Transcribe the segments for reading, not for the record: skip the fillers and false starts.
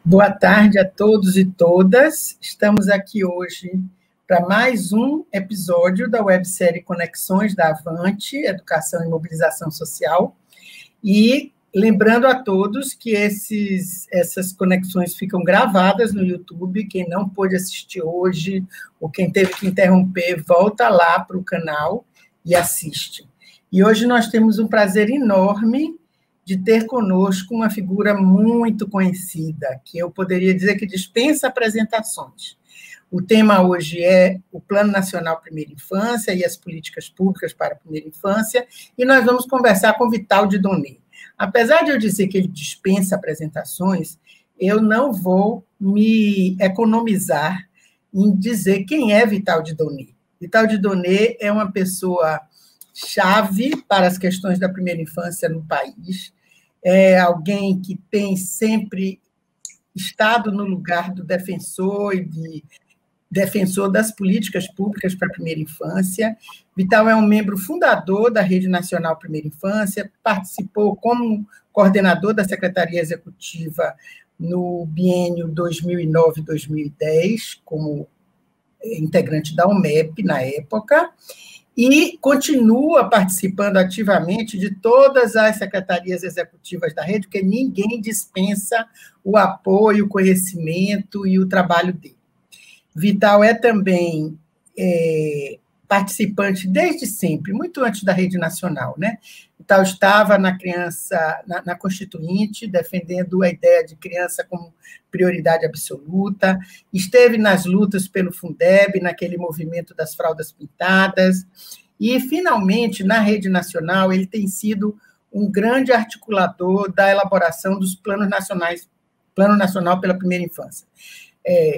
Boa tarde a todos e todas. Estamos aqui hoje para mais um episódio da websérie Conexões da Avante, Educação e Mobilização Social. E lembrando a todos que essas conexões ficam gravadas no YouTube. Quem não pôde assistir hoje, ou quem teve que interromper, volta lá para o canal e assiste. E hoje nós temos um prazer enorme de ter conosco uma figura muito conhecida, que eu poderia dizer que dispensa apresentações. O tema hoje é o Plano Nacional Primeira Infância e as políticas públicas para a primeira infância, e nós vamos conversar com Vital de Donê. Apesar de eu dizer que ele dispensa apresentações, eu não vou me economizar em dizer quem é Vital de Donê. Vital de Donê é uma pessoa chave para as questões da primeira infância no país, é alguém que tem sempre estado no lugar do defensor e de defensor das políticas públicas para a primeira infância. Vital é um membro fundador da Rede Nacional Primeira Infância, participou como coordenador da Secretaria Executiva no biênio 2009-2010, como integrante da UMEP na época, e continua participando ativamente de todas as secretarias executivas da rede, porque ninguém dispensa o apoio, o conhecimento e o trabalho dele. Vital é também participante desde sempre, muito antes da Rede Nacional, né? Vital estava na Constituinte, defendendo a ideia de criança como prioridade absoluta, esteve nas lutas pelo Fundeb, naquele movimento das fraldas pintadas, e, finalmente, na Rede Nacional, ele tem sido um grande articulador da elaboração dos planos nacionais, Plano Nacional pela Primeira Infância.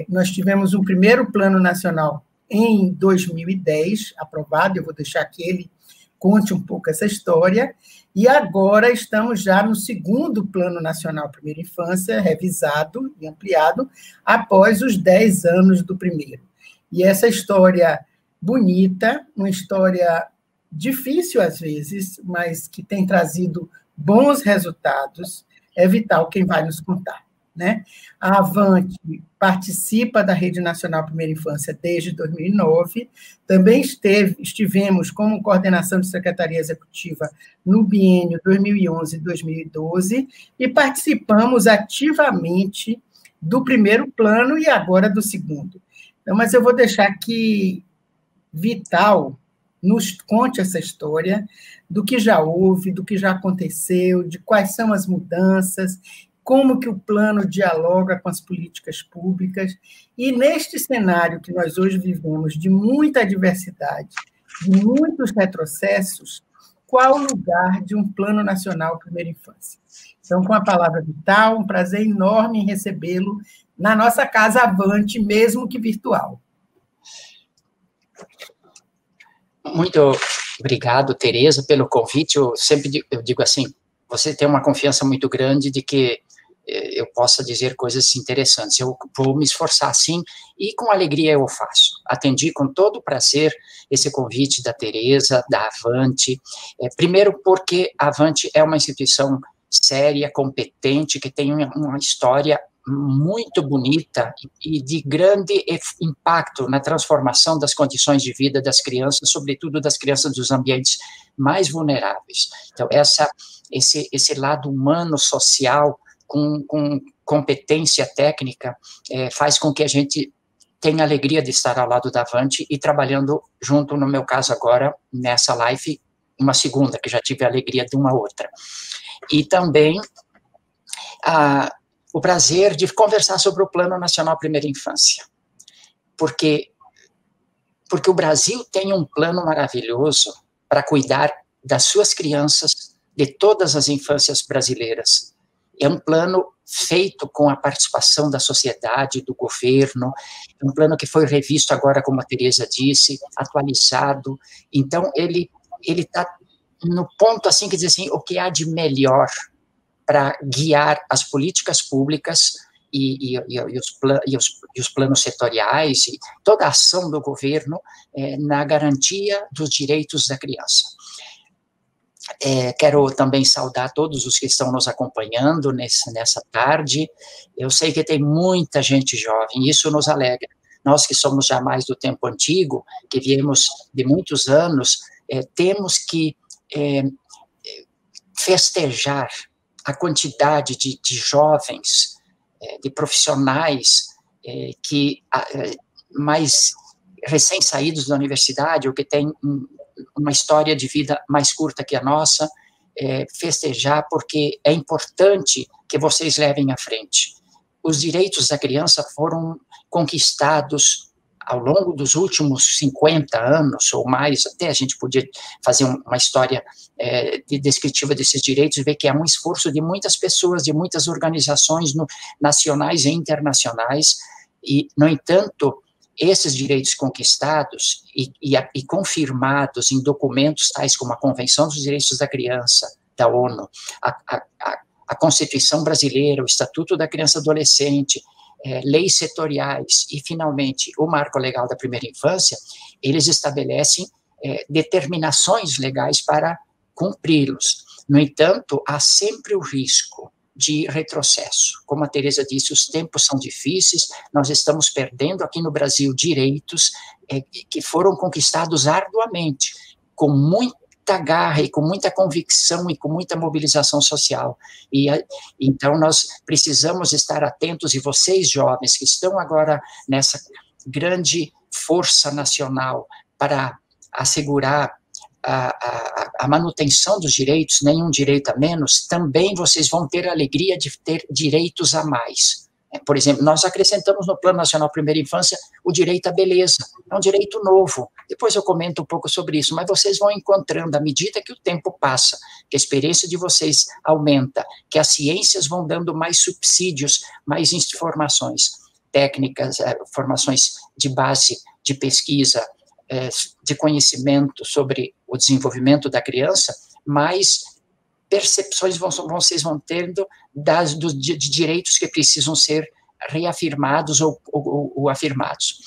Nós tivemos um primeiro Plano Nacional em 2010, aprovado, eu vou deixar que ele conte um pouco essa história, e agora estamos já no segundo Plano Nacional Primeira Infância, revisado e ampliado, após os 10 anos do primeiro. E essa história bonita, uma história difícil às vezes, mas que tem trazido bons resultados, é Vital quem vai nos contar, né? A Avante participa da Rede Nacional Primeira Infância desde 2009, também estivemos como coordenação de Secretaria Executiva no biênio 2011-2012 e participamos ativamente do primeiro plano e agora do segundo. Então, mas eu vou deixar que Vital nos conte essa história do que já houve, do que já aconteceu, de quais são as mudanças, como que o plano dialoga com as políticas públicas, e neste cenário que nós hoje vivemos, de muita diversidade, de muitos retrocessos, qual o lugar de um Plano Nacional Primeira Infância? Então, com a palavra Vital, um prazer enorme em recebê-lo na nossa casa Avante, mesmo que virtual. Muito obrigado, Tereza, pelo convite. Eu digo assim, você tem uma confiança muito grande de que eu possa dizer coisas interessantes. Eu vou me esforçar, sim, e com alegria eu faço. Atendi com todo prazer esse convite da Tereza, da Avante, primeiro porque a Avante é uma instituição séria, competente, que tem uma história muito bonita e de grande impacto na transformação das condições de vida das crianças, sobretudo das crianças dos ambientes mais vulneráveis. Então, esse lado humano, social, com competência técnica, faz com que a gente tenha alegria de estar ao lado da Avante e trabalhando junto, no meu caso agora, nessa live, uma segunda, que já tive a alegria de uma outra. E também o prazer de conversar sobre o Plano Nacional Primeira Infância, porque o Brasil tem um plano maravilhoso para cuidar das suas crianças, de todas as infâncias brasileiras. É um plano feito com a participação da sociedade, do governo, é um plano que foi revisto agora, como a Tereza disse, atualizado. Então, ele está no ponto assim que diz assim, o que há de melhor para guiar as políticas públicas e os planos setoriais e toda a ação do governo na garantia dos direitos da criança. Quero também saudar todos os que estão nos acompanhando nessa tarde. Eu sei que tem muita gente jovem, isso nos alegra. Nós que somos já mais do tempo antigo, que viemos de muitos anos, temos que festejar a quantidade de jovens, de profissionais que mais recém-saídos da universidade, ou que têm uma história de vida mais curta que a nossa, festejar, porque é importante que vocês levem à frente. Os direitos da criança foram conquistados ao longo dos últimos 50 anos, ou mais, até a gente podia fazer uma história descritiva desses direitos e ver que é um esforço de muitas pessoas, de muitas organizações nacionais e internacionais, e, no entanto, esses direitos conquistados e confirmados em documentos tais como a Convenção dos Direitos da Criança, da ONU, a Constituição Brasileira, o Estatuto da Criança e Adolescente, leis setoriais e, finalmente, o Marco Legal da Primeira Infância, eles estabelecem determinações legais para cumpri-los. No entanto, há sempre o risco de retrocesso. Como a Tereza disse, os tempos são difíceis, nós estamos perdendo aqui no Brasil direitos que foram conquistados arduamente, com muita garra e com muita convicção e com muita mobilização social. Então, nós precisamos estar atentos, e vocês, jovens, que estão agora nessa grande força nacional para assegurar a manutenção dos direitos, nenhum direito a menos, também vocês vão ter a alegria de ter direitos a mais. Por exemplo, nós acrescentamos no Plano Nacional Primeira Infância o direito à beleza, é um direito novo, depois eu comento um pouco sobre isso, mas vocês vão encontrando, à medida que o tempo passa, que a experiência de vocês aumenta, que as ciências vão dando mais subsídios, mais informações técnicas, formações de base de pesquisa, de conhecimento sobre o desenvolvimento da criança, mais percepções vocês vão tendo de direitos que precisam ser reafirmados ou afirmados.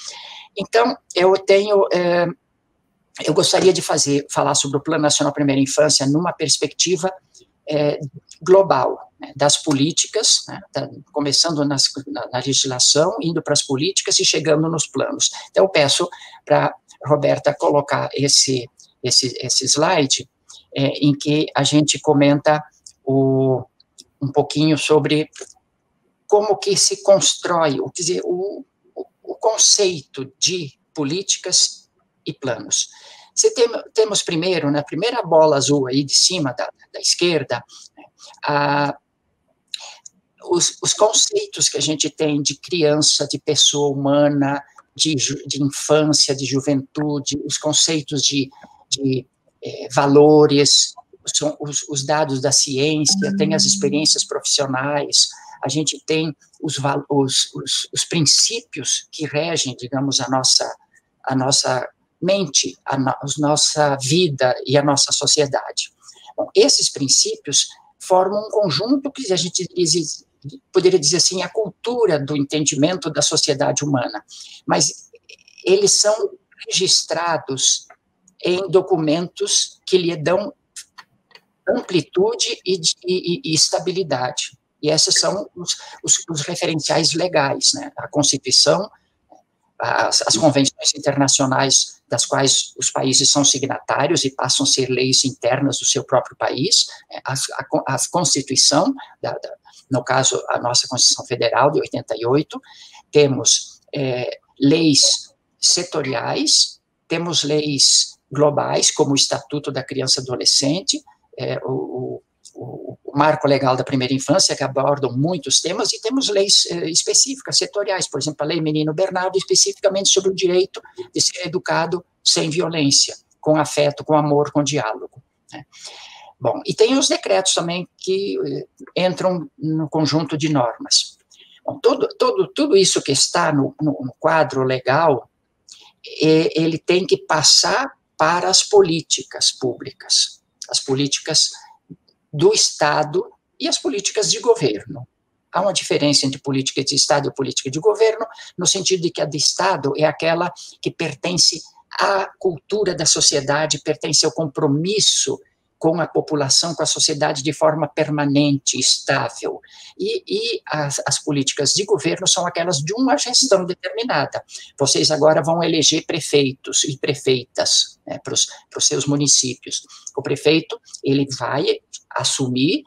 Então, eu gostaria de falar sobre o Plano Nacional Primeira Infância numa perspectiva global, né, das políticas, né, começando na legislação, indo para as políticas e chegando nos planos. Então, eu peço para Roberta colocar esse slide, em que a gente comenta um pouquinho sobre como que se constrói, quer dizer, o conceito de políticas e planos. Temos primeiro, na primeira bola azul aí de cima da esquerda, os conceitos que a gente tem de criança, de pessoa humana, de infância, de juventude, os conceitos de valores, são os dados da ciência, tem as experiências profissionais, a gente tem os princípios que regem, digamos, a nossa mente, a nossa vida e a nossa sociedade. Bom, esses princípios formam um conjunto que a gente poderia dizer assim, a cultura do entendimento da sociedade humana, mas eles são registrados em documentos que lhe dão amplitude e estabilidade. E esses são os referenciais legais, né? A Constituição, as convenções internacionais das quais os países são signatários e passam a ser leis internas do seu próprio país, a Constituição, no caso, a nossa Constituição Federal de 88, temos leis setoriais, temos leis globais, como o Estatuto da Criança e Adolescente, o Marco Legal da Primeira Infância, que abordam muitos temas, e temos leis específicas, setoriais, por exemplo, a Lei Menino Bernardo, especificamente sobre o direito de ser educado sem violência, com afeto, com amor, com diálogo, né? Bom, e tem os decretos também que entram no conjunto de normas. Bom, tudo isso que está no quadro legal, ele tem que passar para as políticas públicas, as políticas do Estado e as políticas de governo. Há uma diferença entre política de Estado e política de governo, no sentido de que a de Estado é aquela que pertence à cultura da sociedade, pertence ao compromisso com a população, com a sociedade de forma permanente, estável. E as políticas de governo são aquelas de uma gestão determinada. Vocês agora vão eleger prefeitos e prefeitas, né, para os seus municípios. O prefeito, ele vai assumir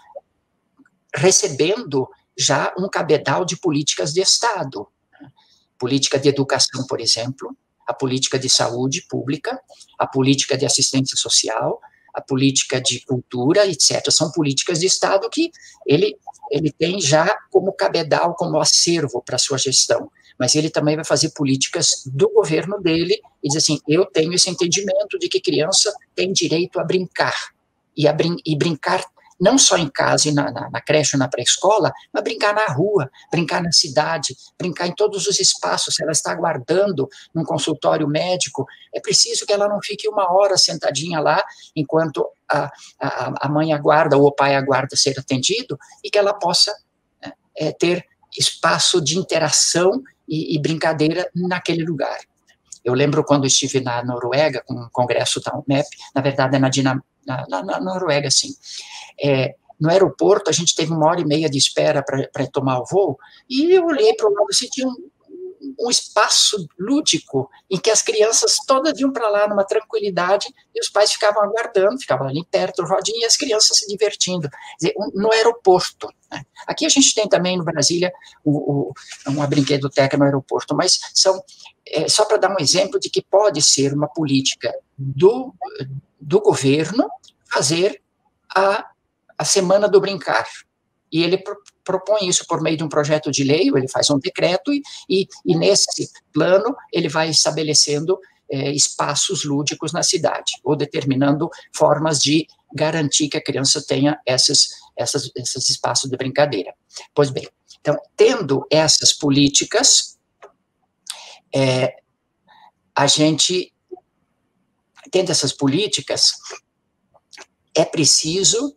recebendo já um cabedal de políticas de Estado. Política de educação, por exemplo, a política de saúde pública, a política de assistência social, a política de cultura, etc. São políticas de Estado que ele tem já como cabedal, como acervo para a sua gestão. Mas ele também vai fazer políticas do governo dele e diz assim, eu tenho esse entendimento de que criança tem direito a brincar, e brincar não só em casa e na creche ou na pré-escola, mas brincar na rua, brincar na cidade, brincar em todos os espaços. Se ela está aguardando num consultório médico, é preciso que ela não fique 1 hora sentadinha lá, enquanto a mãe aguarda ou o pai aguarda ser atendido, e que ela possa ter espaço de interação e brincadeira naquele lugar. Eu lembro quando estive na Noruega, com um congresso da UNEP, na verdade é na Noruega, sim. No aeroporto, a gente teve 1h30 de espera para tomar o voo, e eu olhei para o lado e tinha um espaço lúdico, em que as crianças todas iam para lá numa tranquilidade, e os pais ficavam aguardando, ficavam ali perto, rodinha, e as crianças se divertindo. Quer dizer, no aeroporto. Né? Aqui a gente tem também, no Brasília, uma brinquedoteca no aeroporto, mas são, só para dar um exemplo de que pode ser uma política do governo fazer a Semana do Brincar. E ele propõe isso por meio de um projeto de lei, ou ele faz um decreto, e nesse plano ele vai estabelecendo espaços lúdicos na cidade, ou determinando formas de garantir que a criança tenha esses espaços de brincadeira. Pois bem, então, tendo essas políticas, tendo essas políticas, é preciso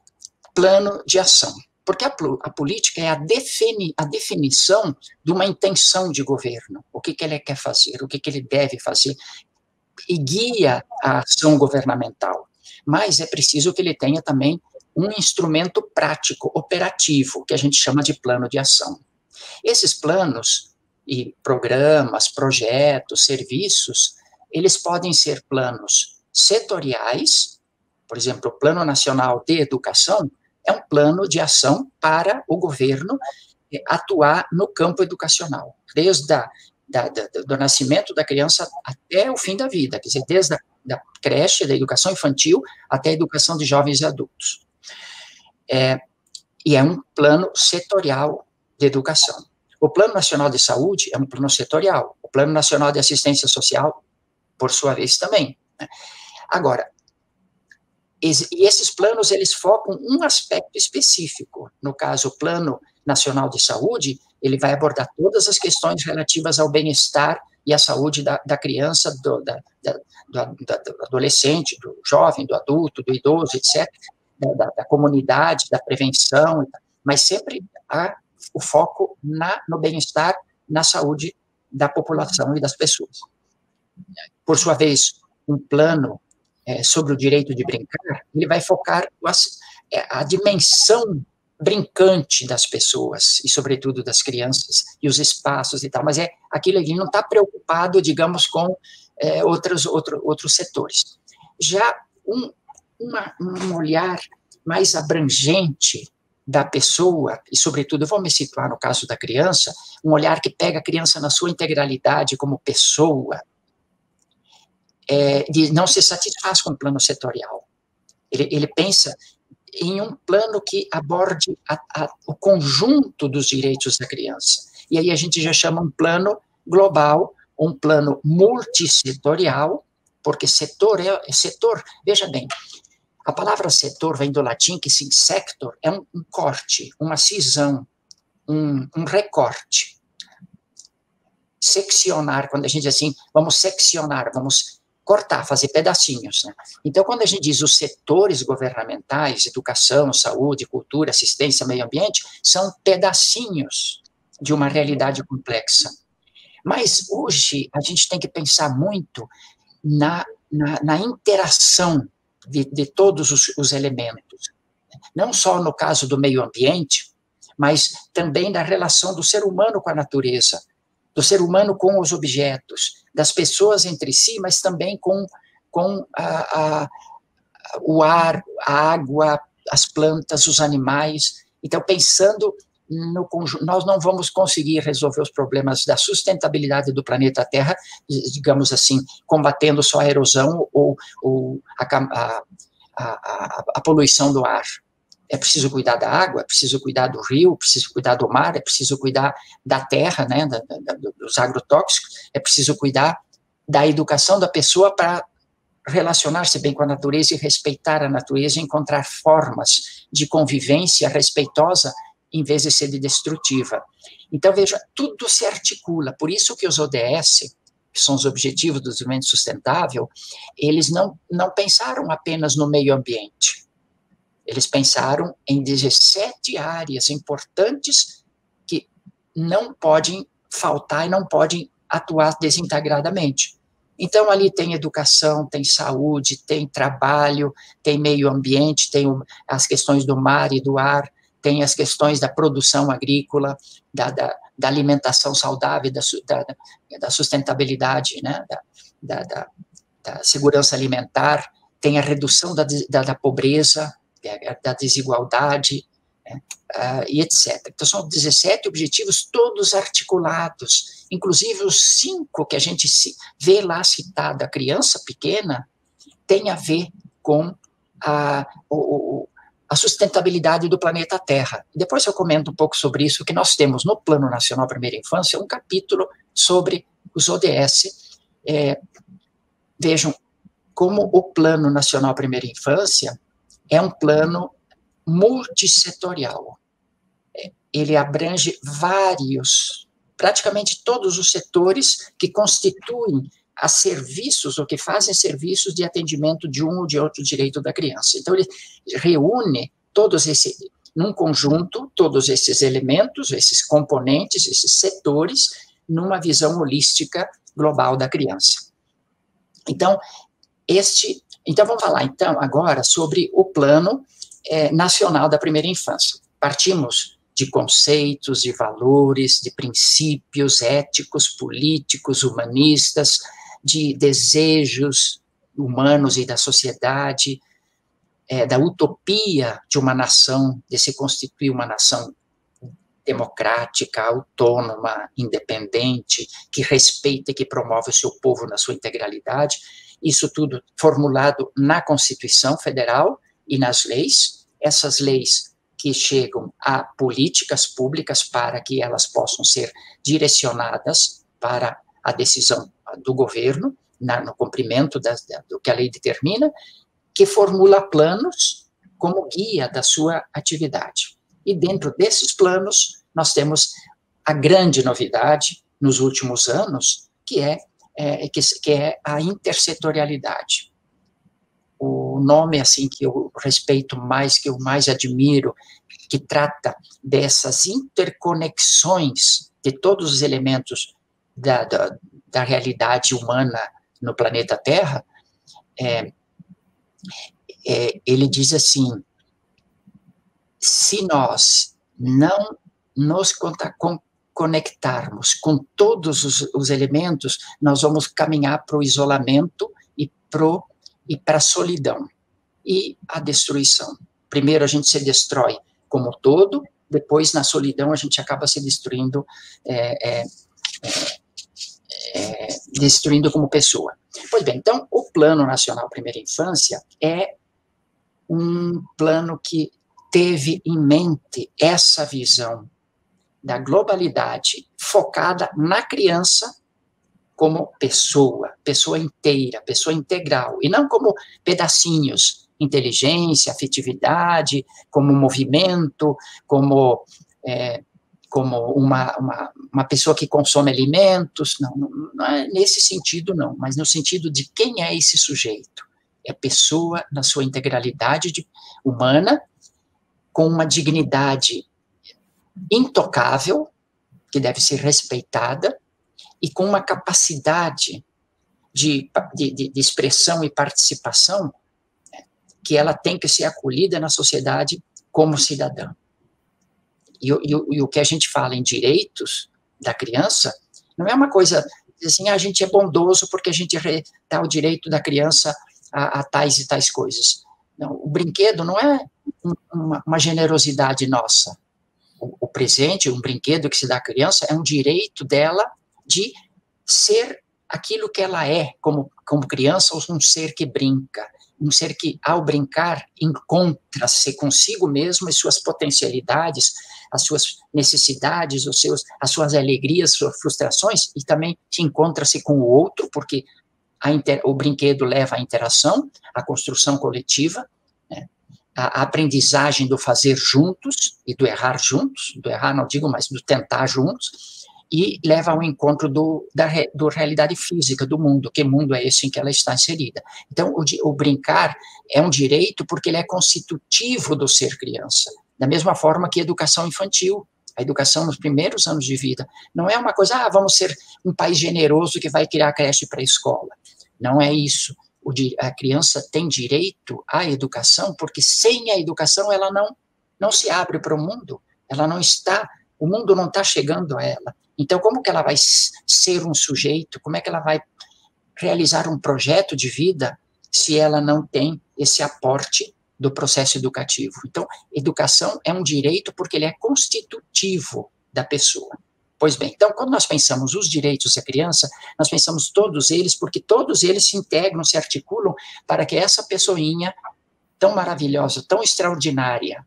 plano de ação. Porque a política é a definição de uma intenção de governo. O que ele quer fazer, o que ele deve fazer, e guia a ação governamental. Mas é preciso que ele tenha também um instrumento prático, operativo, que a gente chama de plano de ação. Esses planos e programas, projetos, serviços, eles podem ser planos setoriais, por exemplo, o Plano Nacional de Educação é um plano de ação para o governo atuar no campo educacional, desde do nascimento da criança até o fim da vida, quer dizer, desde da creche, da educação infantil, até a educação de jovens e adultos. E é um plano setorial de educação. O Plano Nacional de Saúde é um plano setorial. O Plano Nacional de Assistência Social, por sua vez, também. Agora, e esses planos, eles focam um aspecto específico. No caso, o Plano Nacional de Saúde, ele vai abordar todas as questões relativas ao bem-estar e à saúde da criança, do adolescente, do jovem, do adulto, do idoso, etc., da comunidade, da prevenção, mas sempre há o foco no bem-estar, na saúde da população e das pessoas. Por sua vez, um plano sobre o direito de brincar, ele vai focar a dimensão brincante das pessoas, e sobretudo das crianças, e os espaços e tal, mas aquilo ali não está preocupado, digamos, com outros setores. Já um olhar mais abrangente da pessoa, e sobretudo, eu vou me situar no caso da criança, um olhar que pega a criança na sua integralidade como pessoa, não se satisfaz com o plano setorial. Ele pensa em um plano que aborde o conjunto dos direitos da criança. E aí a gente já chama um plano global, um plano multissetorial, porque setor é setor. Veja bem, a palavra setor vem do latim, que sim, sector é um corte, uma cisão, um recorte. Seccionar, quando a gente diz assim, vamos seccionar, vamos cortar, fazer pedacinhos. Né? Então, quando a gente diz os setores governamentais, educação, saúde, cultura, assistência, meio ambiente, são pedacinhos de uma realidade complexa. Mas hoje a gente tem que pensar muito na interação de todos os elementos, não só no caso do meio ambiente, mas também da relação do ser humano com a natureza, do ser humano com os objetos, das pessoas entre si, mas também com o ar, a água, as plantas, os animais. Então, pensando no conjunto, nós não vamos conseguir resolver os problemas da sustentabilidade do planeta Terra, digamos assim, combatendo só a erosão ou a poluição do ar. É preciso cuidar da água, é preciso cuidar do rio, é preciso cuidar do mar, é preciso cuidar da terra, né, dos agrotóxicos, é preciso cuidar da educação da pessoa para relacionar-se bem com a natureza e respeitar a natureza, e encontrar formas de convivência respeitosa em vez de ser destrutiva. Então, veja, tudo se articula, por isso que os ODS, que são os Objetivos do Desenvolvimento Sustentável, eles não pensaram apenas no meio ambiente, eles pensaram em 17 áreas importantes que não podem faltar e não podem atuar desintegradamente. Então, ali tem educação, tem saúde, tem trabalho, tem meio ambiente, tem as questões do mar e do ar, tem as questões da produção agrícola, da alimentação saudável, da sustentabilidade, né, da segurança alimentar, tem a redução da pobreza, da desigualdade, né, e etc. Então, são 17 objetivos, todos articulados, inclusive os 5 que a gente vê lá citado, a criança pequena, tem a ver com a sustentabilidade do planeta Terra. Depois eu comento um pouco sobre isso, que nós temos no Plano Nacional Primeira Infância um capítulo sobre os ODS. Vejam como o Plano Nacional Primeira Infância é um plano multissetorial. Ele abrange praticamente todos os setores que constituem a serviços, ou que fazem serviços de atendimento de um ou de outro direito da criança. Então, ele reúne num conjunto, todos esses elementos, esses componentes, esses setores, numa visão holística global da criança. Então, vamos falar, então, agora sobre o Plano Nacional da Primeira Infância. Partimos de conceitos, de valores, de princípios éticos, políticos, humanistas, de desejos humanos e da sociedade, da utopia de uma nação, de se constituir uma nação democrática, autônoma, independente, que respeita e que promove o seu povo na sua integralidade. Isso tudo formulado na Constituição Federal e nas leis, essas leis que chegam a políticas públicas para que elas possam ser direcionadas para a decisão do governo, no cumprimento do que a lei determina, que formula planos como guia da sua atividade. E dentro desses planos, nós temos a grande novidade nos últimos anos, que é a intersetorialidade. O nome assim que eu respeito mais, que eu mais admiro, que trata dessas interconexões de todos os elementos da realidade humana no planeta Terra, ele diz assim: se nós não nos conectarmos com todos os elementos, nós vamos caminhar para o isolamento e para a solidão e a destruição. Primeiro a gente se destrói como todo, depois na solidão a gente acaba se destruindo, destruindo como pessoa. Pois bem, então o Plano Nacional Primeira Infância é um plano que teve em mente essa visão da globalidade focada na criança como pessoa inteira, pessoa integral, e não como pedacinhos, inteligência, afetividade, como movimento, como uma pessoa que consome alimentos, não é nesse sentido, não, mas no sentido de quem é esse sujeito. É pessoa na sua integralidade humana, com uma dignidade intocável, que deve ser respeitada, e com uma capacidade de expressão e participação que ela tem que ser acolhida na sociedade como cidadã. E o que a gente fala em direitos da criança não é uma coisa assim, a gente é bondoso porque a gente dá o direito da criança a tais e tais coisas. Não, o brinquedo não é uma generosidade nossa. O presente, um brinquedo que se dá à criança, é um direito dela de ser aquilo que ela é como criança, ou um ser que brinca, um ser que, ao brincar, encontra-se consigo mesmo e suas potencialidades, as suas necessidades, as suas alegrias, suas frustrações, e também te encontra-se com o outro, porque o brinquedo leva à interação, à construção coletiva, né? A aprendizagem do fazer juntos e do errar juntos, do errar não digo, mas do tentar juntos, e leva ao encontro da realidade física do mundo, que mundo é esse em que ela está inserida. Então, o brincar é um direito porque ele é constitutivo do ser criança, da mesma forma que a educação infantil, a educação nos primeiros anos de vida, não é uma coisa, vamos ser um país generoso que vai criar creche pré-escola. Não é isso. A criança tem direito à educação, porque sem a educação ela não se abre para o mundo, ela não está, o mundo não está chegando a ela. Então, como que ela vai ser um sujeito, como é que ela vai realizar um projeto de vida se ela não tem esse aporte do processo educativo? Então, educação é um direito porque ele é constitutivo da pessoa. Pois bem, então, quando nós pensamos os direitos da criança, nós pensamos todos eles, porque todos eles se integram, se articulam para que essa pessoinha tão maravilhosa, tão extraordinária,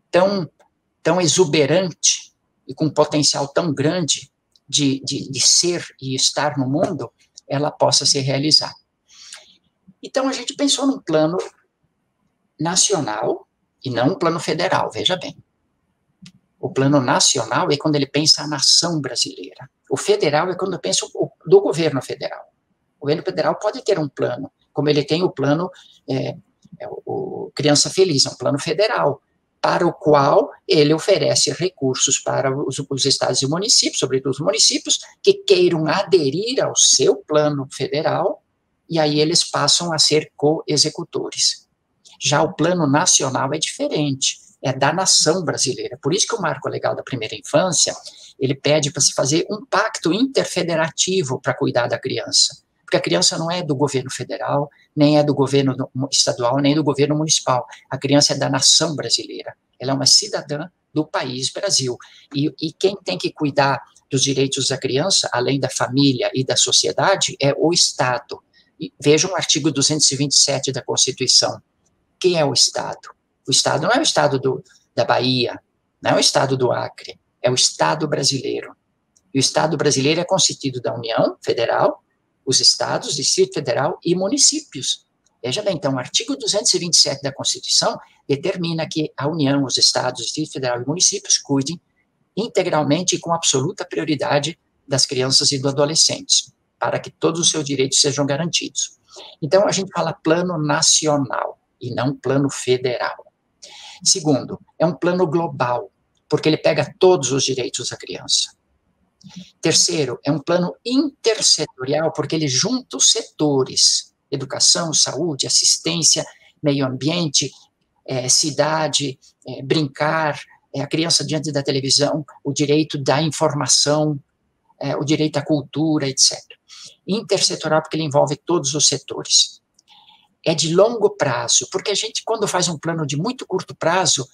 tão exuberante e com um potencial tão grande de ser e estar no mundo, ela possa se realizar. Então, a gente pensou num plano nacional e não um plano federal, veja bem. O plano nacional é quando ele pensa a nação brasileira. O federal é quando pensa do governo federal. O governo federal pode ter um plano, como ele tem o plano o Criança Feliz, é um plano federal, para o qual ele oferece recursos para os estados e municípios, sobretudo os municípios, que queiram aderir ao seu plano federal, e aí eles passam a ser co-executores. Já o plano nacional é diferente, é da nação brasileira. Por isso que o Marco Legal da Primeira Infância, ele pede para se fazer um pacto interfederativo para cuidar da criança. Porque a criança não é do governo federal, nem é do governo estadual, nem do governo municipal. A criança é da nação brasileira. Ela é uma cidadã do país Brasil. E quem tem que cuidar dos direitos da criança, além da família e da sociedade, é o Estado. E vejam o artigo 227 da Constituição. Quem é o Estado? O Estado não é o Estado da Bahia, não é o Estado do Acre, é o Estado brasileiro. E o Estado brasileiro é constituído da União Federal, os estados, Distrito Federal e municípios. Veja bem, então, o artigo 227 da Constituição determina que a União, os estados, Distrito Federal e municípios cuidem integralmente e com absoluta prioridade das crianças e dos adolescentes, para que todos os seus direitos sejam garantidos. Então, a gente fala plano nacional e não plano federal. Segundo, é um plano global, porque ele pega todos os direitos da criança. Terceiro, é um plano intersetorial, porque ele junta os setores, educação, saúde, assistência, meio ambiente, cidade, brincar, a criança diante da televisão, o direito da informação, o direito à cultura, etc. Intersetorial, porque ele envolve todos os setores. É de longo prazo, porque a gente, quando faz um plano de muito curto prazo,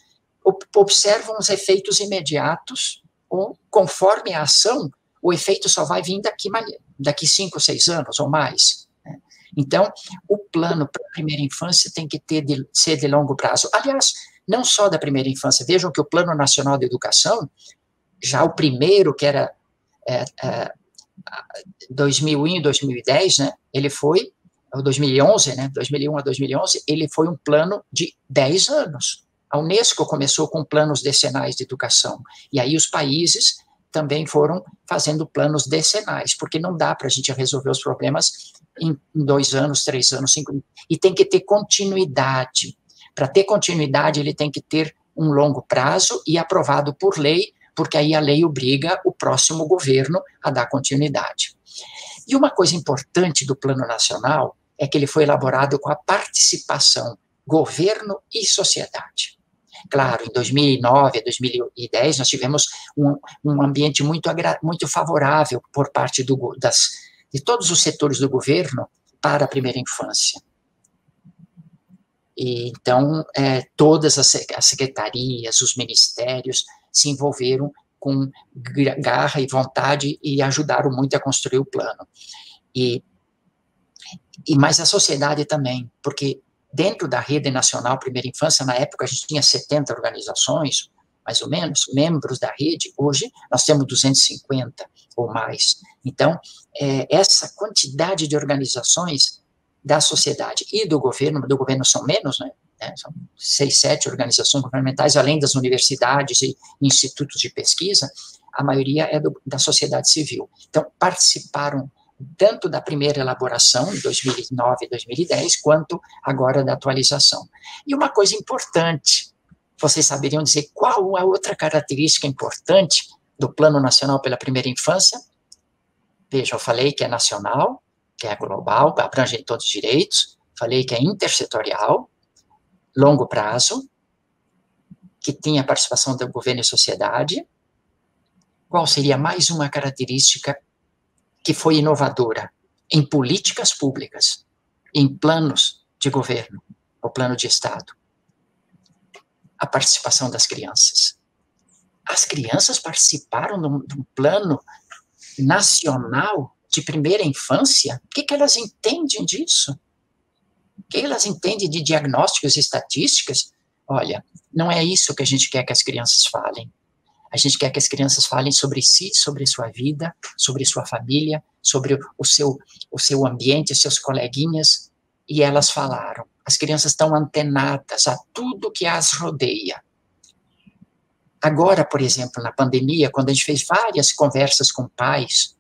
observa os efeitos imediatos, ou conforme a ação, o efeito só vai vir daqui 5, 6 anos ou mais. Né? Então, o plano para a primeira infância tem que ser de longo prazo. Aliás, não só da primeira infância, vejam que o Plano Nacional de Educação, já o primeiro, que era 2001 e 2010, né, ele foi, 2011, né, 2001 a 2011, ele foi um plano de 10 anos. A Unesco começou com planos decenais de educação, e aí os países também foram fazendo planos decenais, porque não dá para a gente resolver os problemas em 2 anos, 3 anos, 5 anos, e tem que ter continuidade. Para ter continuidade, ele tem que ter um longo prazo e aprovado por lei, porque aí a lei obriga o próximo governo a dar continuidade. E uma coisa importante do Plano Nacional é que ele foi elaborado com a participação governo e sociedade. Claro, em 2009 a 2010, nós tivemos um ambiente muito favorável por parte de todos os setores do governo para a primeira infância. E, então, todas as secretarias, os ministérios se envolveram com garra e vontade e ajudaram muito a construir o plano. Mas a sociedade também, porque dentro da Rede Nacional Primeira Infância, na época a gente tinha 70 organizações, mais ou menos, membros da rede. Hoje nós temos 250 ou mais. Então, essa quantidade de organizações da sociedade e do governo são menos, né? São 6, 7 organizações governamentais, além das universidades e institutos de pesquisa, a maioria é da sociedade civil. Então, participaram tanto da primeira elaboração, em 2009 e 2010, quanto agora da atualização. E uma coisa importante, vocês saberiam dizer qual a outra característica importante do Plano Nacional pela Primeira Infância? Veja, eu falei que é nacional, que é global, que abrange todos os direitos, falei que é intersetorial, longo prazo, que tinha participação do governo e sociedade. Qual seria mais uma característica que foi inovadora em políticas públicas, em planos de governo, ou plano de Estado? A participação das crianças. As crianças participaram de um plano nacional de primeira infância? O que elas entendem disso? O que elas entendem de diagnósticos e estatísticas? Olha, não é isso que a gente quer que as crianças falem. A gente quer que as crianças falem sobre si, sobre sua vida, sobre sua família, sobre o seu ambiente, seus coleguinhas, e elas falaram. As crianças estão antenadas a tudo que as rodeia. Agora, por exemplo, na pandemia, quando a gente fez várias conversas com pais,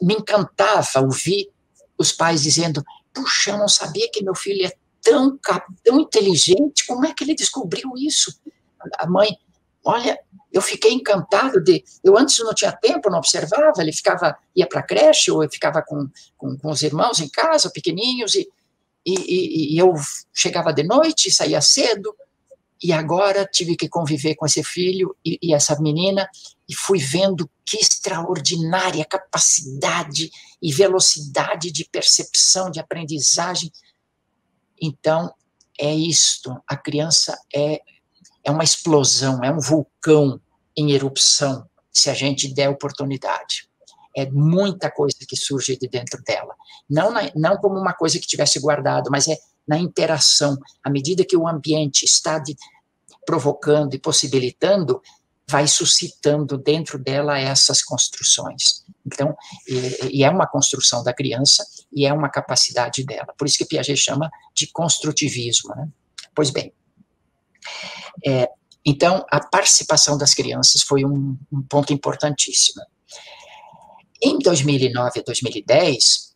me encantava ouvir os pais dizendo: puxa, eu não sabia que meu filho é tão inteligente, como é que ele descobriu isso? A mãe: olha, eu fiquei encantado eu antes não tinha tempo, não observava, ele ia para a creche, ou eu ficava com os irmãos em casa, pequeninhos, e eu chegava de noite, saía cedo, e agora tive que conviver com esse filho e essa menina, e fui vendo que extraordinária capacidade e velocidade de percepção, de aprendizagem. Então, é isto, a criança é uma explosão, é um vulcão em erupção, se a gente der oportunidade. É muita coisa que surge de dentro dela. Não como uma coisa que tivesse guardado, mas é na interação. À medida que o ambiente está provocando e possibilitando, vai suscitando dentro dela essas construções. Então, e é uma construção da criança e é uma capacidade dela. Por isso que Piaget chama de construtivismo, né? Pois bem, então, a participação das crianças foi um ponto importantíssimo. Em 2009 a 2010,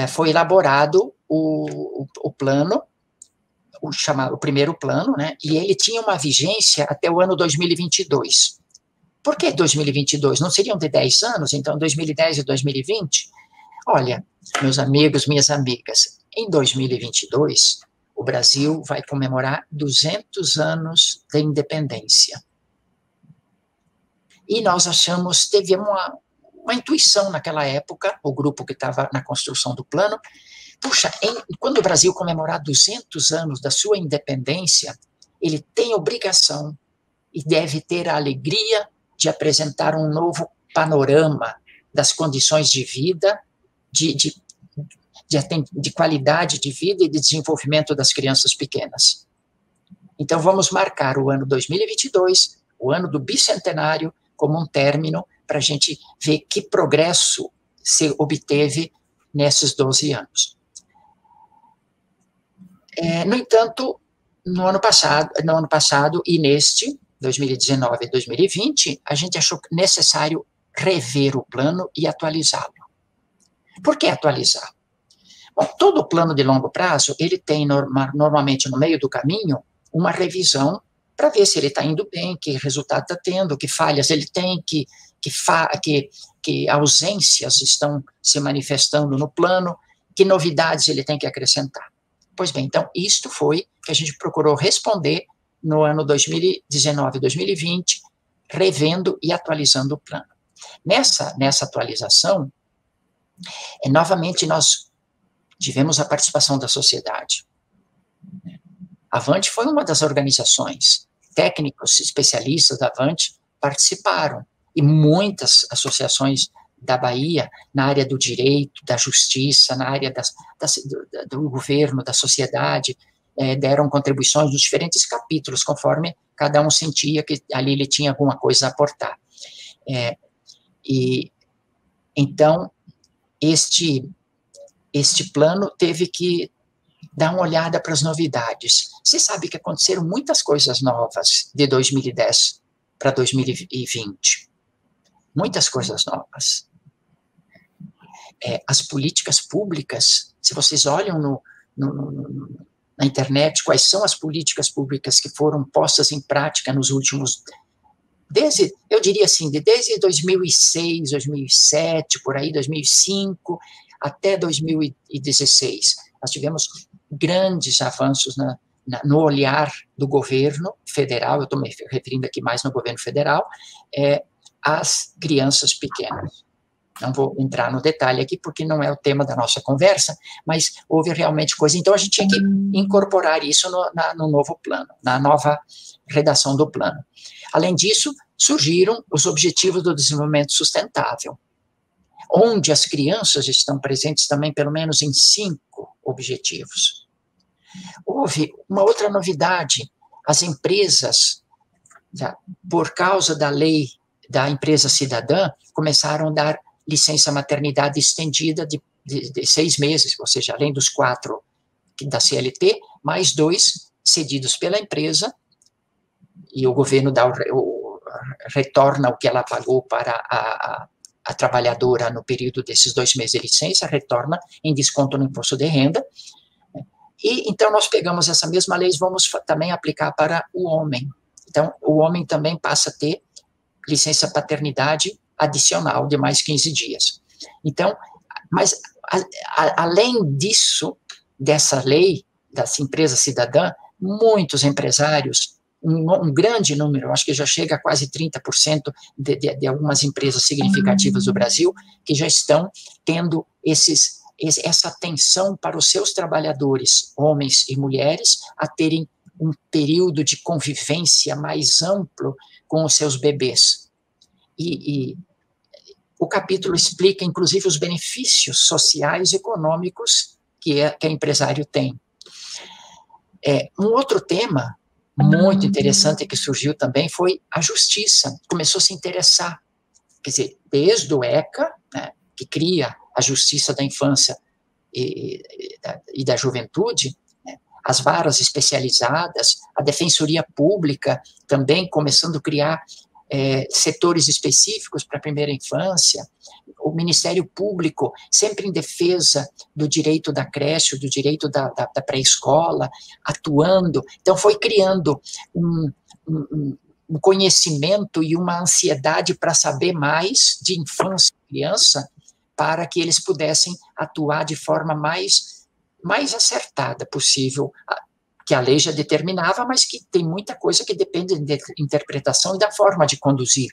foi elaborado o plano, o primeiro plano, né, e ele tinha uma vigência até o ano 2022. Por que 2022? Não seriam de 10 anos, então 2010 e 2020? Olha, meus amigos, minhas amigas, em 2022, o Brasil vai comemorar 200 anos da independência. E nós teve uma intuição naquela época, o grupo que estava na construção do plano, puxa, quando o Brasil comemorar 200 anos da sua independência, ele tem obrigação e deve ter a alegria de apresentar um novo panorama das condições de vida, de qualidade de vida e de desenvolvimento das crianças pequenas. Então, vamos marcar o ano 2022, o ano do bicentenário, como um término para a gente ver que progresso se obteve nesses 12 anos. No entanto, no ano passado e neste, 2019 e 2020, a gente achou necessário rever o plano e atualizá-lo. Por que atualizar? Bom, todo plano de longo prazo, ele tem normalmente no meio do caminho uma revisão para ver se ele está indo bem, que resultado está tendo, que falhas ele tem, que ausências estão se manifestando no plano, que novidades ele tem que acrescentar. Pois bem, então, isto foi que a gente procurou responder no ano 2019, 2020, revendo e atualizando o plano. Nessa atualização, novamente, nós tivemos a participação da sociedade. A Avante foi uma das organizações, técnicos, especialistas da Avante participaram, e muitas associações da Bahia, na área do direito, da justiça, na área do governo, da sociedade, deram contribuições nos diferentes capítulos, conforme cada um sentia que ali ele tinha alguma coisa a aportar. E então, este plano teve que dar uma olhada para as novidades. Você sabe que aconteceram muitas coisas novas de 2010 para 2020. Muitas coisas novas. As políticas públicas, se vocês olham na internet, quais são as políticas públicas que foram postas em prática nos últimos, eu diria assim, desde 2006, 2007, por aí, 2005, até 2016. Nós tivemos grandes avanços no olhar do governo federal, eu estou me referindo aqui mais no governo federal, às crianças pequenas. Não vou entrar no detalhe aqui, porque não é o tema da nossa conversa, mas houve realmente coisa. Então, a gente tinha que incorporar isso no novo plano, na nova redação do plano. Além disso, surgiram os Objetivos do Desenvolvimento Sustentável, onde as crianças estão presentes também, pelo menos em 5 objetivos. Houve uma outra novidade, as empresas, por causa da lei da empresa cidadã, começaram a dar licença maternidade estendida de 6 meses, ou seja, além dos 4 da CLT, mais 2 cedidos pela empresa, e o governo retorna o que ela pagou para a trabalhadora no período desses 2 meses de licença, retorna em desconto no imposto de renda. E então nós pegamos essa mesma lei e vamos também aplicar para o homem. Então, o homem também passa a ter licença paternidade adicional de mais 15 dias. Então, mas além disso, dessa lei, dessa empresa cidadã, muitos empresários, um grande número, acho que já chega a quase 30% de algumas empresas significativas do Brasil, que já estão tendo essa atenção para os seus trabalhadores, homens e mulheres, a terem um período de convivência mais amplo com os seus bebês. E o capítulo explica, inclusive, os benefícios sociais e econômicos que empresário tem. Um outro tema muito interessante que surgiu também foi a justiça. Começou a se interessar, quer dizer, desde o ECA, né, que cria a Justiça da Infância e da Juventude, né, as varas especializadas, a Defensoria Pública também começando a criar setores específicos para a primeira infância, o Ministério Público sempre em defesa do direito da creche, do direito da pré-escola, atuando. Então, foi criando um conhecimento e uma ansiedade para saber mais de infância e criança, para que eles pudessem atuar de forma mais acertada possível, que a lei já determinava, mas que tem muita coisa que depende de interpretação e da forma de conduzir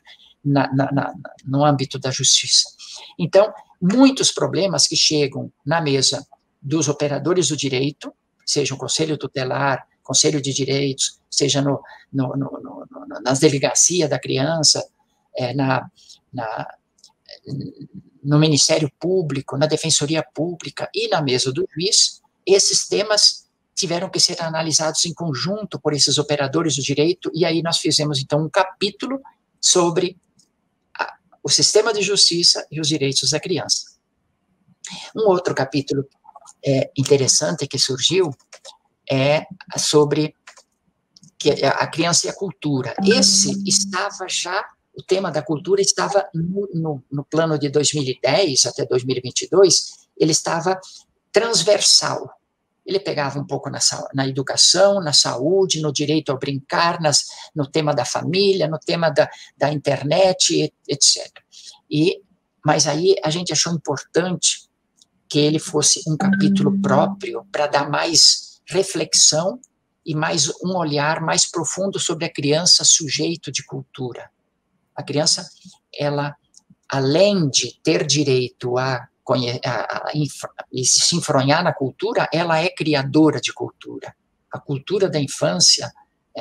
no âmbito da justiça. Então, muitos problemas que chegam na mesa dos operadores do direito, seja o Conselho Tutelar, Conselho de Direitos, seja nas delegacias da criança, no Ministério Público, na Defensoria Pública e na mesa do juiz, esses temas tiveram que ser analisados em conjunto por esses operadores do direito, e aí nós fizemos, então, um capítulo sobre o sistema de justiça e os direitos da criança. Um outro capítulo interessante que surgiu é sobre a criança e a cultura. Esse estava já, o tema da cultura estava no plano de 2010 até 2022, ele estava transversal. Ele pegava um pouco na educação, na saúde, no direito ao brincar, no tema da família, no tema da internet, etc. Mas aí a gente achou importante que ele fosse um capítulo próprio para dar mais reflexão e mais um olhar mais profundo sobre a criança sujeito de cultura. A criança, ela, além de ter direito a se enfronhar na cultura, ela é criadora de cultura. A cultura da infância,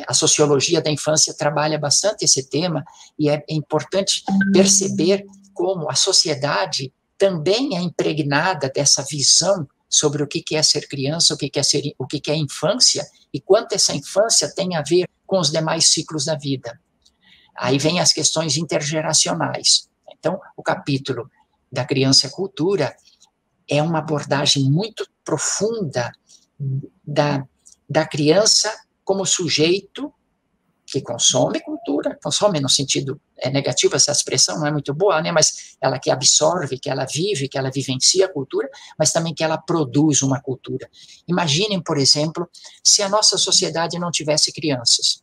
a sociologia da infância trabalha bastante esse tema, e é importante perceber como a sociedade também é impregnada dessa visão sobre o que é ser criança, o que é infância, e quanto essa infância tem a ver com os demais ciclos da vida. Aí vem as questões intergeracionais. Então, o capítulo da criança e cultura é uma abordagem muito profunda da criança como sujeito que consome cultura, consome no sentido negativo, essa expressão não é muito boa, né, mas ela que absorve, que ela vive, que ela vivencia a cultura, mas também que ela produz uma cultura. Imaginem, por exemplo, se a nossa sociedade não tivesse crianças,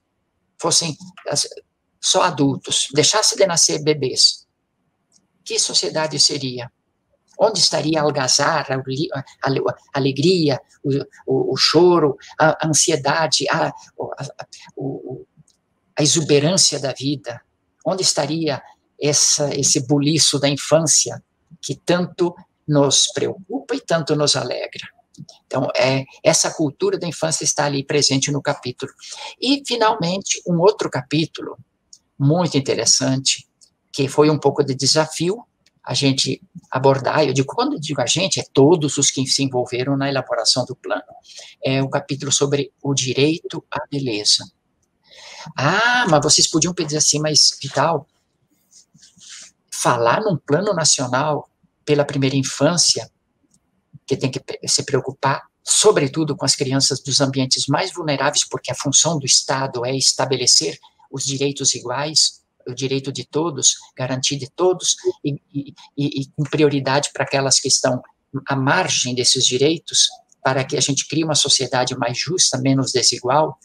fossem só adultos, deixasse de nascer bebês, que sociedade seria? Onde estaria a algazarra, a alegria, o choro, a ansiedade, a exuberância da vida? Onde estaria esse buliço da infância que tanto nos preocupa e tanto nos alegra? Então, essa cultura da infância está ali presente no capítulo. E, finalmente, um outro capítulo muito interessante, que foi um pouco de desafio a gente abordar. Quando eu digo a gente, é todos os que se envolveram na elaboração do plano. É o capítulo sobre o direito à beleza. Ah, mas vocês podiam pedir assim, mas, Vital, falar num plano nacional pela primeira infância, que tem que se preocupar, sobretudo, com as crianças dos ambientes mais vulneráveis, porque a função do Estado é estabelecer os direitos iguais, o direito de todos, garantir de todos, e com prioridade para aquelas que estão à margem desses direitos, para que a gente crie uma sociedade mais justa, menos desigual,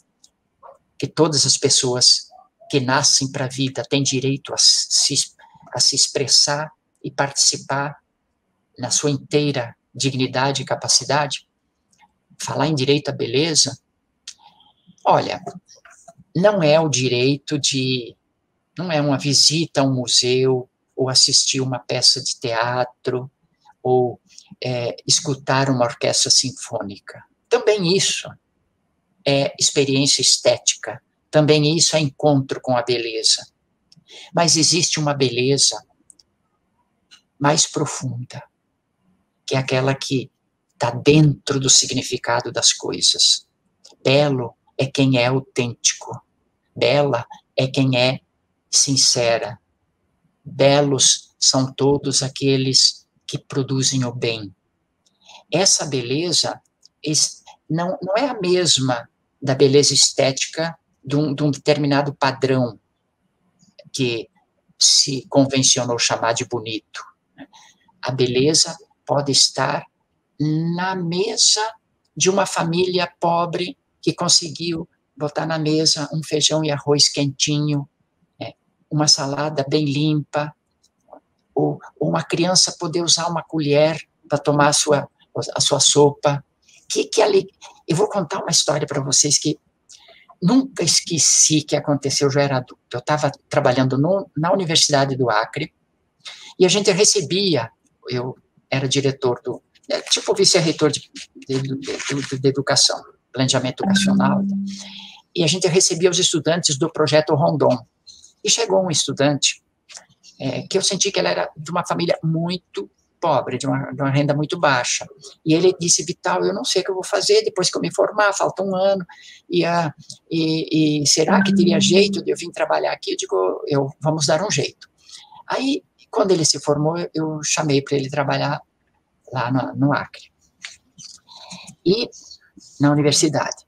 que todas as pessoas que nascem para a vida têm direito a se expressar e participar na sua inteira dignidade e capacidade. Falar em direito à beleza, olha, não é o direito não é uma visita a um museu, ou assistir uma peça de teatro, ou escutar uma orquestra sinfônica. Também isso é experiência estética, também isso é encontro com a beleza. Mas existe uma beleza mais profunda, que é aquela que está dentro do significado das coisas. Belo é quem é autêntico, bela é quem é sincera, belos são todos aqueles que produzem o bem. Essa beleza não é a mesma da beleza estética de um determinado padrão que se convencionou chamar de bonito. A beleza pode estar na mesa de uma família pobre que conseguiu botar na mesa um feijão e arroz quentinho, uma salada bem limpa, ou uma criança poder usar uma colher para tomar a sua sopa. Eu vou contar uma história para vocês que nunca esqueci que aconteceu, eu já era adulto. Eu estava trabalhando na Universidade do Acre, e a gente recebia, eu era diretor tipo vice-reitor de educação, planejamento educacional, e a gente recebia os estudantes do projeto Rondon. E chegou um estudante que eu senti que ele era de uma família muito pobre, de uma renda muito baixa. E ele disse: Vital, eu não sei o que eu vou fazer depois que eu me formar, falta um ano, e será que teria jeito de eu vir trabalhar aqui? Eu digo, vamos dar um jeito. Aí, quando ele se formou, eu chamei para ele trabalhar lá no Acre, e na universidade.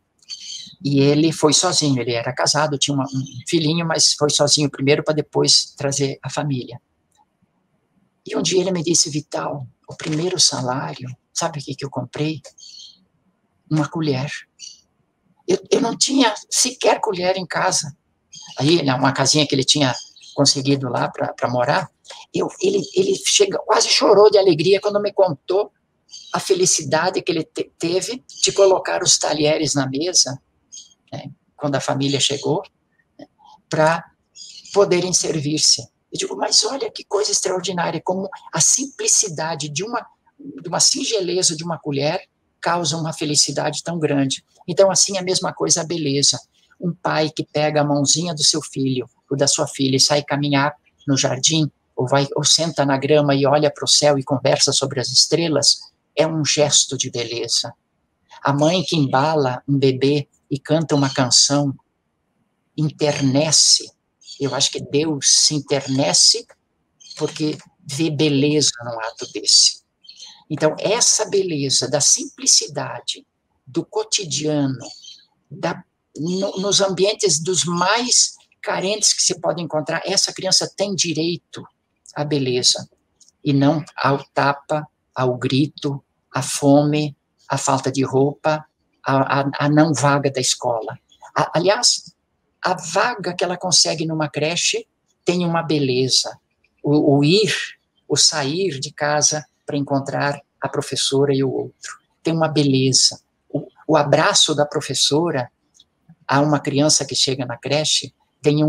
E ele foi sozinho, ele era casado, tinha um filhinho, mas foi sozinho primeiro para depois trazer a família. E um dia ele me disse: Vital, o primeiro salário, sabe o que eu comprei? Uma colher. Eu não tinha sequer colher em casa. Aí, uma casinha que ele tinha conseguido lá para morar, ele quase chorou de alegria quando me contou a felicidade que ele teve de colocar os talheres na mesa, né, quando a família chegou, né, para poderem servir-se. Eu digo, mas olha que coisa extraordinária, como a simplicidade de uma singeleza de uma colher causa uma felicidade tão grande. Então, assim, a mesma coisa a beleza. Um pai que pega a mãozinha do seu filho ou da sua filha e sai caminhar no jardim, ou senta na grama e olha para o céu e conversa sobre as estrelas, é um gesto de beleza. A mãe que embala um bebê e canta uma canção, internece. Eu acho que Deus se internece porque vê beleza num ato desse. Então, essa beleza da simplicidade, do cotidiano, nos ambientes dos mais carentes que se pode encontrar, essa criança tem direito à beleza, e não ao tapa, ao grito, à fome, à falta de roupa, à não vaga da escola. Aliás, a vaga que ela consegue numa creche tem uma beleza. O sair de casa para encontrar a professora e o outro tem uma beleza. O abraço da professora a uma criança que chega na creche tem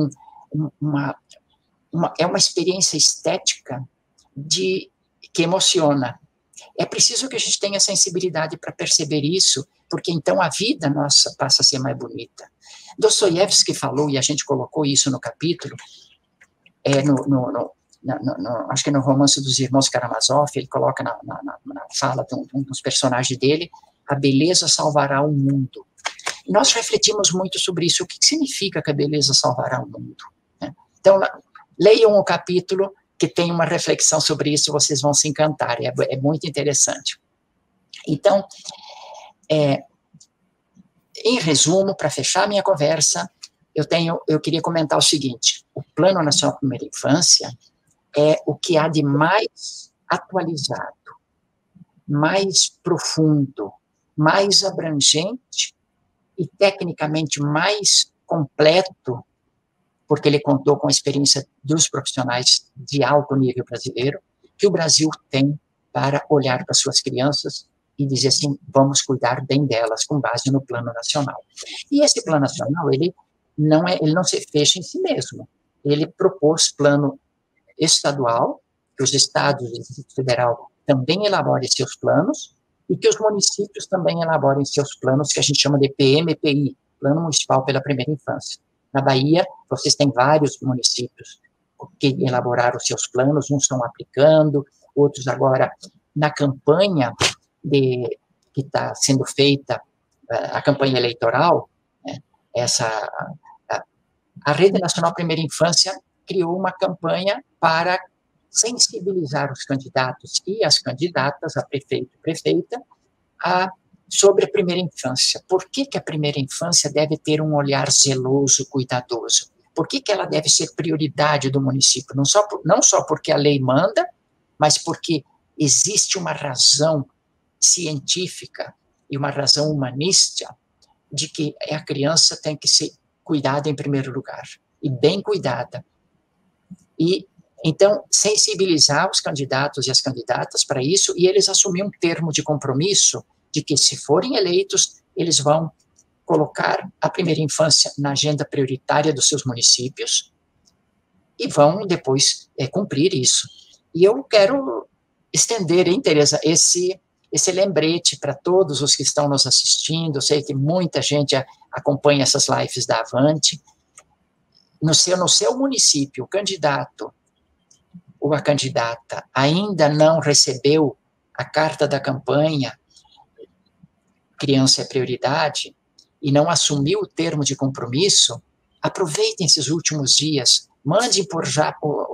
é uma experiência estética que emociona. É preciso que a gente tenha sensibilidade para perceber isso, porque então a vida nossa passa a ser mais bonita. Dostoiévski falou, e a gente colocou isso no capítulo, acho que no Romance dos Irmãos Karamazov, ele coloca na fala de um dos personagens dele, a beleza salvará o mundo. E nós refletimos muito sobre isso, o que significa que a beleza salvará o mundo, né? Então, leiam o capítulo que tem uma reflexão sobre isso, vocês vão se encantar, é muito interessante. Então, em resumo, para fechar minha conversa, eu queria comentar o seguinte: o Plano Nacional de Primeira Infância é o que há de mais atualizado, mais profundo, mais abrangente e tecnicamente mais completo, porque ele contou com a experiência dos profissionais de alto nível brasileiro, que o Brasil tem para olhar para suas crianças e dizer assim, vamos cuidar bem delas, com base no Plano Nacional. E esse Plano Nacional, ele não se fecha em si mesmo. Ele propôs plano estadual, que os estados e o Distrito Federal também elaborem seus planos, e que os municípios também elaborem seus planos, que a gente chama de PMPI, Plano Municipal pela Primeira Infância. Na Bahia, vocês têm vários municípios que elaboraram seus planos, uns estão aplicando, outros agora, na campanha que está sendo feita, a campanha eleitoral, né, a Rede Nacional Primeira Infância criou uma campanha para sensibilizar os candidatos e as candidatas a prefeito e prefeita sobre a primeira infância. Por que a primeira infância deve ter um olhar zeloso, cuidadoso? Por que ela deve ser prioridade do município? Não só porque a lei manda, mas porque existe uma razão científica e uma razão humanista de que a criança tem que ser cuidada em primeiro lugar, e bem cuidada. E, então, sensibilizar os candidatos e as candidatas para isso, e eles assumir um termo de compromisso de que, se forem eleitos, eles vão colocar a primeira infância na agenda prioritária dos seus municípios e vão depois cumprir isso. E eu quero estender, hein, Tereza, esse lembrete para todos os que estão nos assistindo. Eu sei que muita gente acompanha essas lives da Avante. No seu município, o candidato ou a candidata ainda não recebeu a carta da campanha Criança é Prioridade e não assumiu o termo de compromisso, aproveitem esses últimos dias, mandem por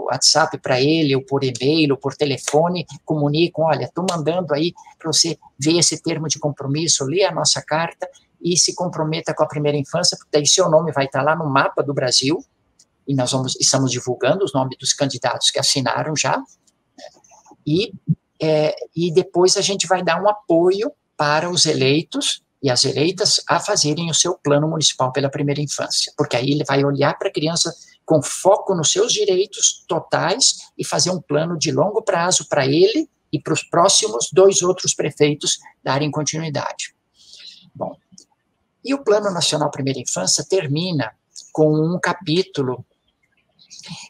WhatsApp para ele, ou por e-mail, ou por telefone, comuniquem, olha, estou mandando aí para você ver esse termo de compromisso, ler a nossa carta e se comprometa com a primeira infância, porque daí seu nome vai estar lá no mapa do Brasil, e nós estamos divulgando os nomes dos candidatos que assinaram já, e depois a gente vai dar um apoio para os eleitos e as eleitas a fazerem o seu plano municipal pela primeira infância, porque aí ele vai olhar para a criança com foco nos seus direitos totais e fazer um plano de longo prazo para ele e para os próximos 2 outros prefeitos darem continuidade. Bom, e o Plano Nacional Primeira Infância termina com um capítulo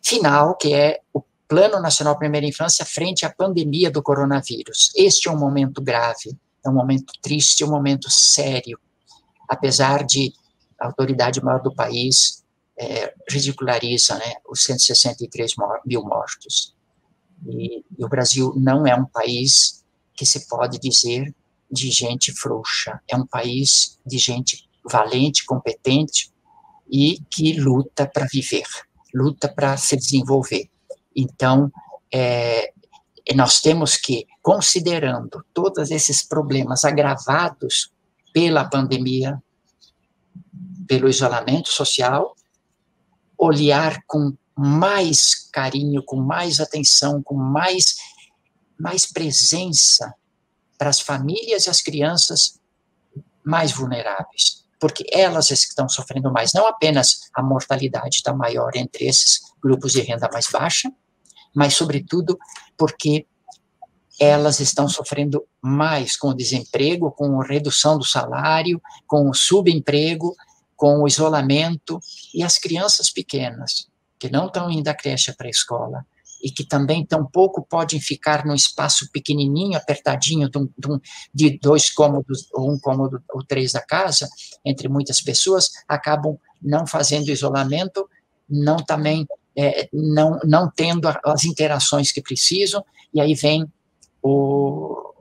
final, que é o Plano Nacional Primeira Infância frente à pandemia do coronavírus. Este é um momento grave, é um momento triste, é um momento sério, apesar de a autoridade maior do país ridiculariza, né, os 163 mil mortos. E o Brasil não é um país que se pode dizer de gente frouxa, é um país de gente valente, competente e que luta para viver, luta para se desenvolver. Então, nós temos que, considerando todos esses problemas agravados pela pandemia, pelo isolamento social, olhar com mais carinho, com mais atenção, com mais presença para as famílias e as crianças mais vulneráveis, porque elas estão sofrendo mais. Não apenas a mortalidade está maior entre esses grupos de renda mais baixa, mas, sobretudo, porque elas estão sofrendo mais com o desemprego, com a redução do salário, com o subemprego, com o isolamento, e as crianças pequenas, que não estão indo à creche para a escola, e que também tampouco podem ficar num espaço pequenininho, apertadinho, de 2 cômodos, ou 1 cômodo, ou 3 da casa, entre muitas pessoas, acabam não fazendo isolamento, não tendo as interações que precisam, e aí vem o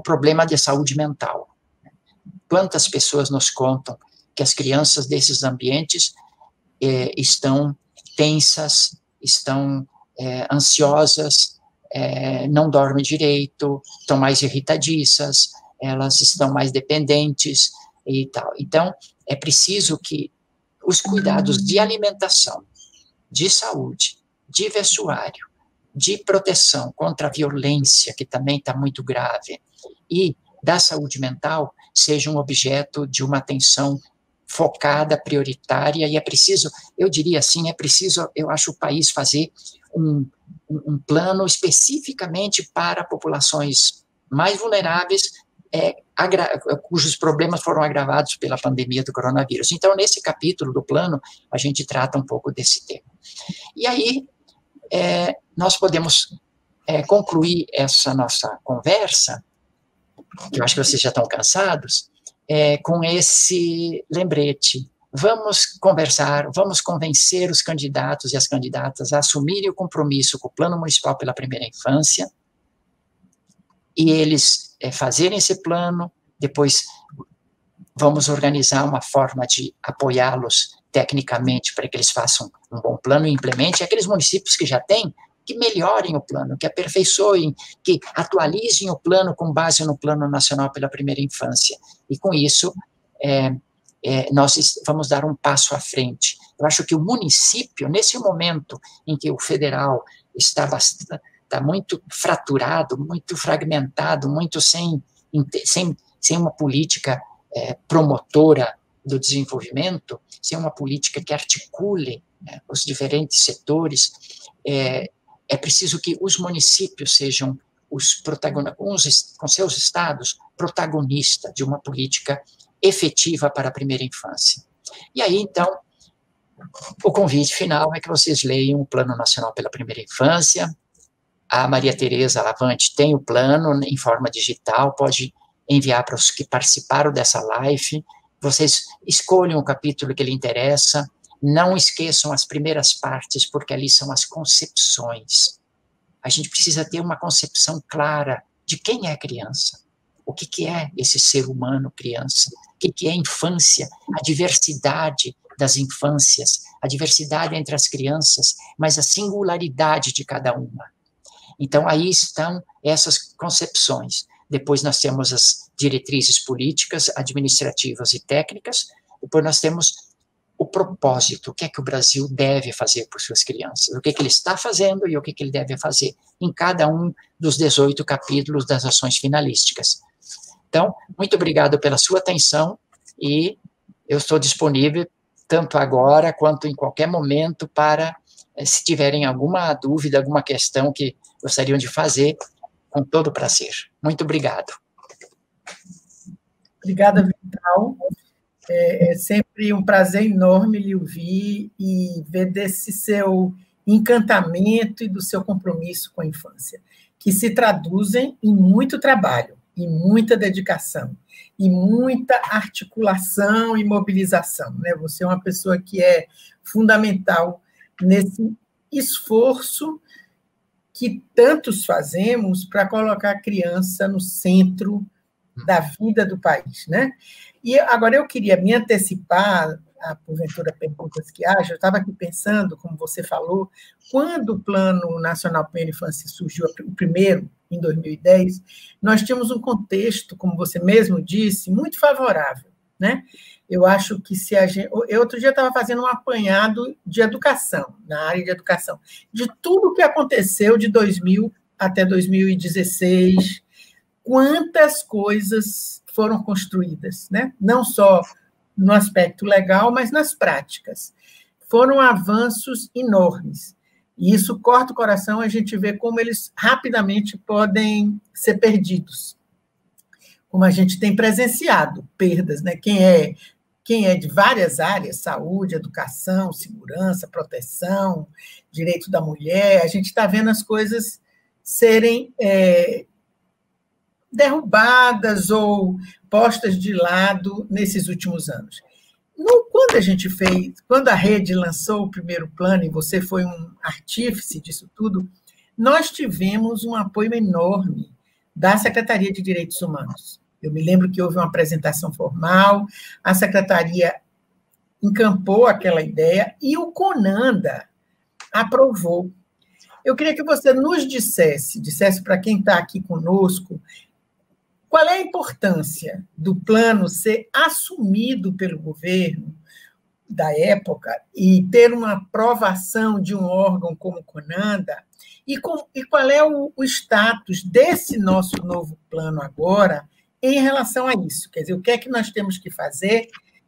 problema de saúde mental. Quantas pessoas nos contam que as crianças desses ambientes estão tensas, estão ansiosas, não dormem direito, estão mais irritadiças, elas estão mais dependentes e tal. Então, é preciso que os cuidados de alimentação, de saúde, de vestuário, de proteção contra a violência, que também está muito grave, e da saúde mental, sejam objeto de uma atenção focada, prioritária, e é preciso, eu diria assim, eu acho, o país fazer um plano especificamente para populações mais vulneráveis, cujos problemas foram agravados pela pandemia do coronavírus. Então, nesse capítulo do plano, a gente trata um pouco desse tema. E aí, nós podemos concluir essa nossa conversa, que eu acho que vocês já estão cansados, com esse lembrete. Vamos conversar, vamos convencer os candidatos e as candidatas a assumirem o compromisso com o Plano Municipal pela Primeira Infância, e eles fazerem esse plano, depois vamos organizar uma forma de apoiá-los tecnicamente para que eles façam um bom plano e implementem. Aqueles municípios que já têm, que melhorem o plano, que aperfeiçoem, que atualizem o plano com base no Plano Nacional pela Primeira Infância. E, com isso, nós vamos dar um passo à frente. Eu acho que o município, nesse momento em que o federal está muito fraturado, muito fragmentado, muito sem uma política promotora do desenvolvimento, sem uma política que articule os diferentes setores, é preciso que os municípios sejam com seus estados, protagonistas de uma política efetiva para a primeira infância. E aí, então, o convite final é que vocês leiam o Plano Nacional pela Primeira Infância. A Maria Tereza Lavante tem o plano em forma digital, pode enviar para os que participaram dessa live. Vocês escolham o capítulo que lhe interessa, não esqueçam as primeiras partes, porque ali são as concepções. A gente precisa ter uma concepção clara de quem é a criança, o que é esse ser humano criança, o que é a infância, a diversidade das infâncias, a diversidade entre as crianças, mas a singularidade de cada uma. Então, aí estão essas concepções. Depois nós temos as diretrizes políticas, administrativas e técnicas, depois nós temos o propósito, o que é que o Brasil deve fazer por suas crianças, o que é que ele está fazendo e o que é que ele deve fazer em cada um dos 18 capítulos das ações finalísticas. Então, muito obrigado pela sua atenção e eu estou disponível tanto agora quanto em qualquer momento para, se tiverem alguma dúvida, alguma questão que gostariam de fazer, Com todo prazer. Muito obrigado. Obrigada, Vital. É sempre um prazer enorme lhe ouvir e ver desse seu encantamento e do seu compromisso com a infância, que se traduzem em muito trabalho, em muita dedicação, e muita articulação e mobilização, né? Você é uma pessoa que é fundamental nesse esforço que tantos fazemos para colocar a criança no centro da vida do país, né? E agora eu queria me antecipar a, porventura, perguntas que haja. Eu estava aqui pensando, como você falou, quando o Plano Nacional Primeira Infância surgiu, o primeiro, em 2010, nós tínhamos um contexto, como você mesmo disse, muito favorável, né? Eu acho que se a gente... Eu, outro dia, estava fazendo um apanhado de educação, na área de educação, de tudo o que aconteceu de 2000 até 2016, quantas coisas foram construídas, né? Não só no aspecto legal, mas nas práticas. Foram avanços enormes. E isso corta o coração, a gente vê como eles rapidamente podem ser perdidos. Como a gente tem presenciado perdas, né? Quem é de várias áreas, saúde, educação, segurança, proteção, direito da mulher, a gente está vendo as coisas serem derrubadas ou postas de lado nesses últimos anos. Quando a rede lançou o primeiro plano, e você foi um artífice disso tudo, nós tivemos um apoio enorme da Secretaria de Direitos Humanos. Eu me lembro que houve uma apresentação formal, a Secretaria encampou aquela ideia e o CONANDA aprovou. Eu queria que você nos dissesse para quem está aqui conosco, qual é a importância do plano ser assumido pelo governo da época e ter uma aprovação de um órgão como o CONANDA, e qual é o status desse nosso novo plano agora em relação a isso? Quer dizer, o que é que nós temos que fazer?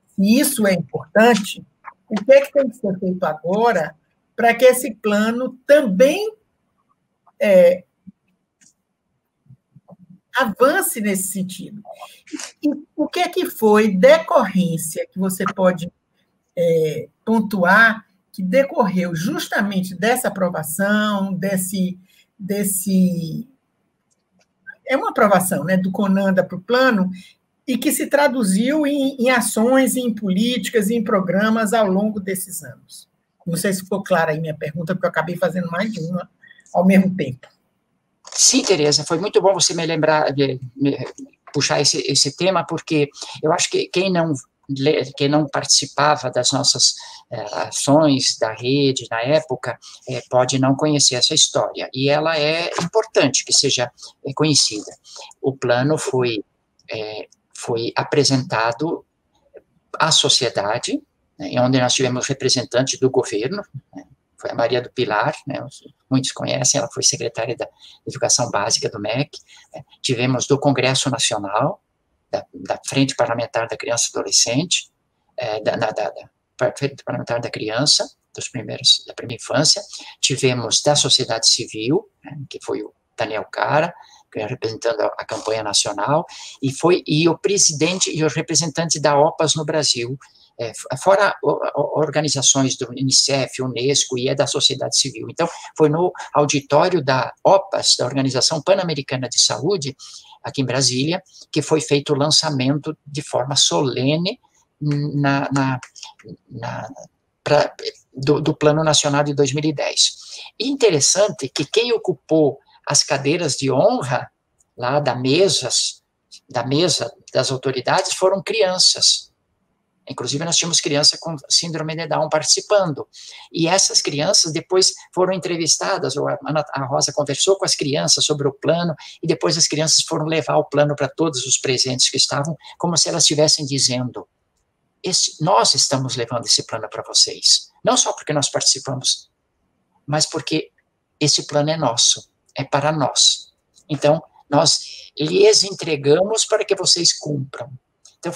Se isso é importante, o que é que tem que ser feito agora para que esse plano também avance nesse sentido? E o que é que foi decorrência que você pode pontuar que decorreu justamente dessa aprovação, desse é uma aprovação, né, do CONANDA para o plano, e que se traduziu em ações, em políticas, em programas ao longo desses anos? Não sei se ficou clara aí minha pergunta, porque eu acabei fazendo mais de uma ao mesmo tempo. Sim, Tereza, foi muito bom você me lembrar, puxar esse tema, porque eu acho que quem não participava das nossas ações da rede na época pode não conhecer essa história, e ela é importante que seja conhecida. O plano foi apresentado à sociedade, né, onde nós tivemos representantes do governo, né, foi a Maria do Pilar, né, muitos conhecem, ela foi secretária da Educação Básica do MEC, tivemos do Congresso Nacional, da Frente Parlamentar da Criança e Adolescente, da Frente Parlamentar da Criança, da primeira infância, tivemos da sociedade civil, né, que foi o Daniel Cara, representando a campanha nacional, e o presidente e o representante da OPAS no Brasil, fora organizações do Unicef, Unesco e da sociedade civil. Então, foi no auditório da OPAS, da Organização Pan-Americana de Saúde, aqui em Brasília, que foi feito o lançamento de forma solene do Plano Nacional de 2010. E interessante que quem ocupou as cadeiras de honra lá da mesa das autoridades foram crianças. Inclusive, nós tínhamos criança com síndrome de Down participando. E essas crianças depois foram entrevistadas, a Rosa conversou com as crianças sobre o plano, e depois as crianças foram levar o plano para todos os presentes que estavam, como se elas estivessem dizendo: nós estamos levando esse plano para vocês. Não só porque nós participamos, mas porque esse plano é nosso, é para nós. Então, nós lhes entregamos para que vocês cumpram. Então,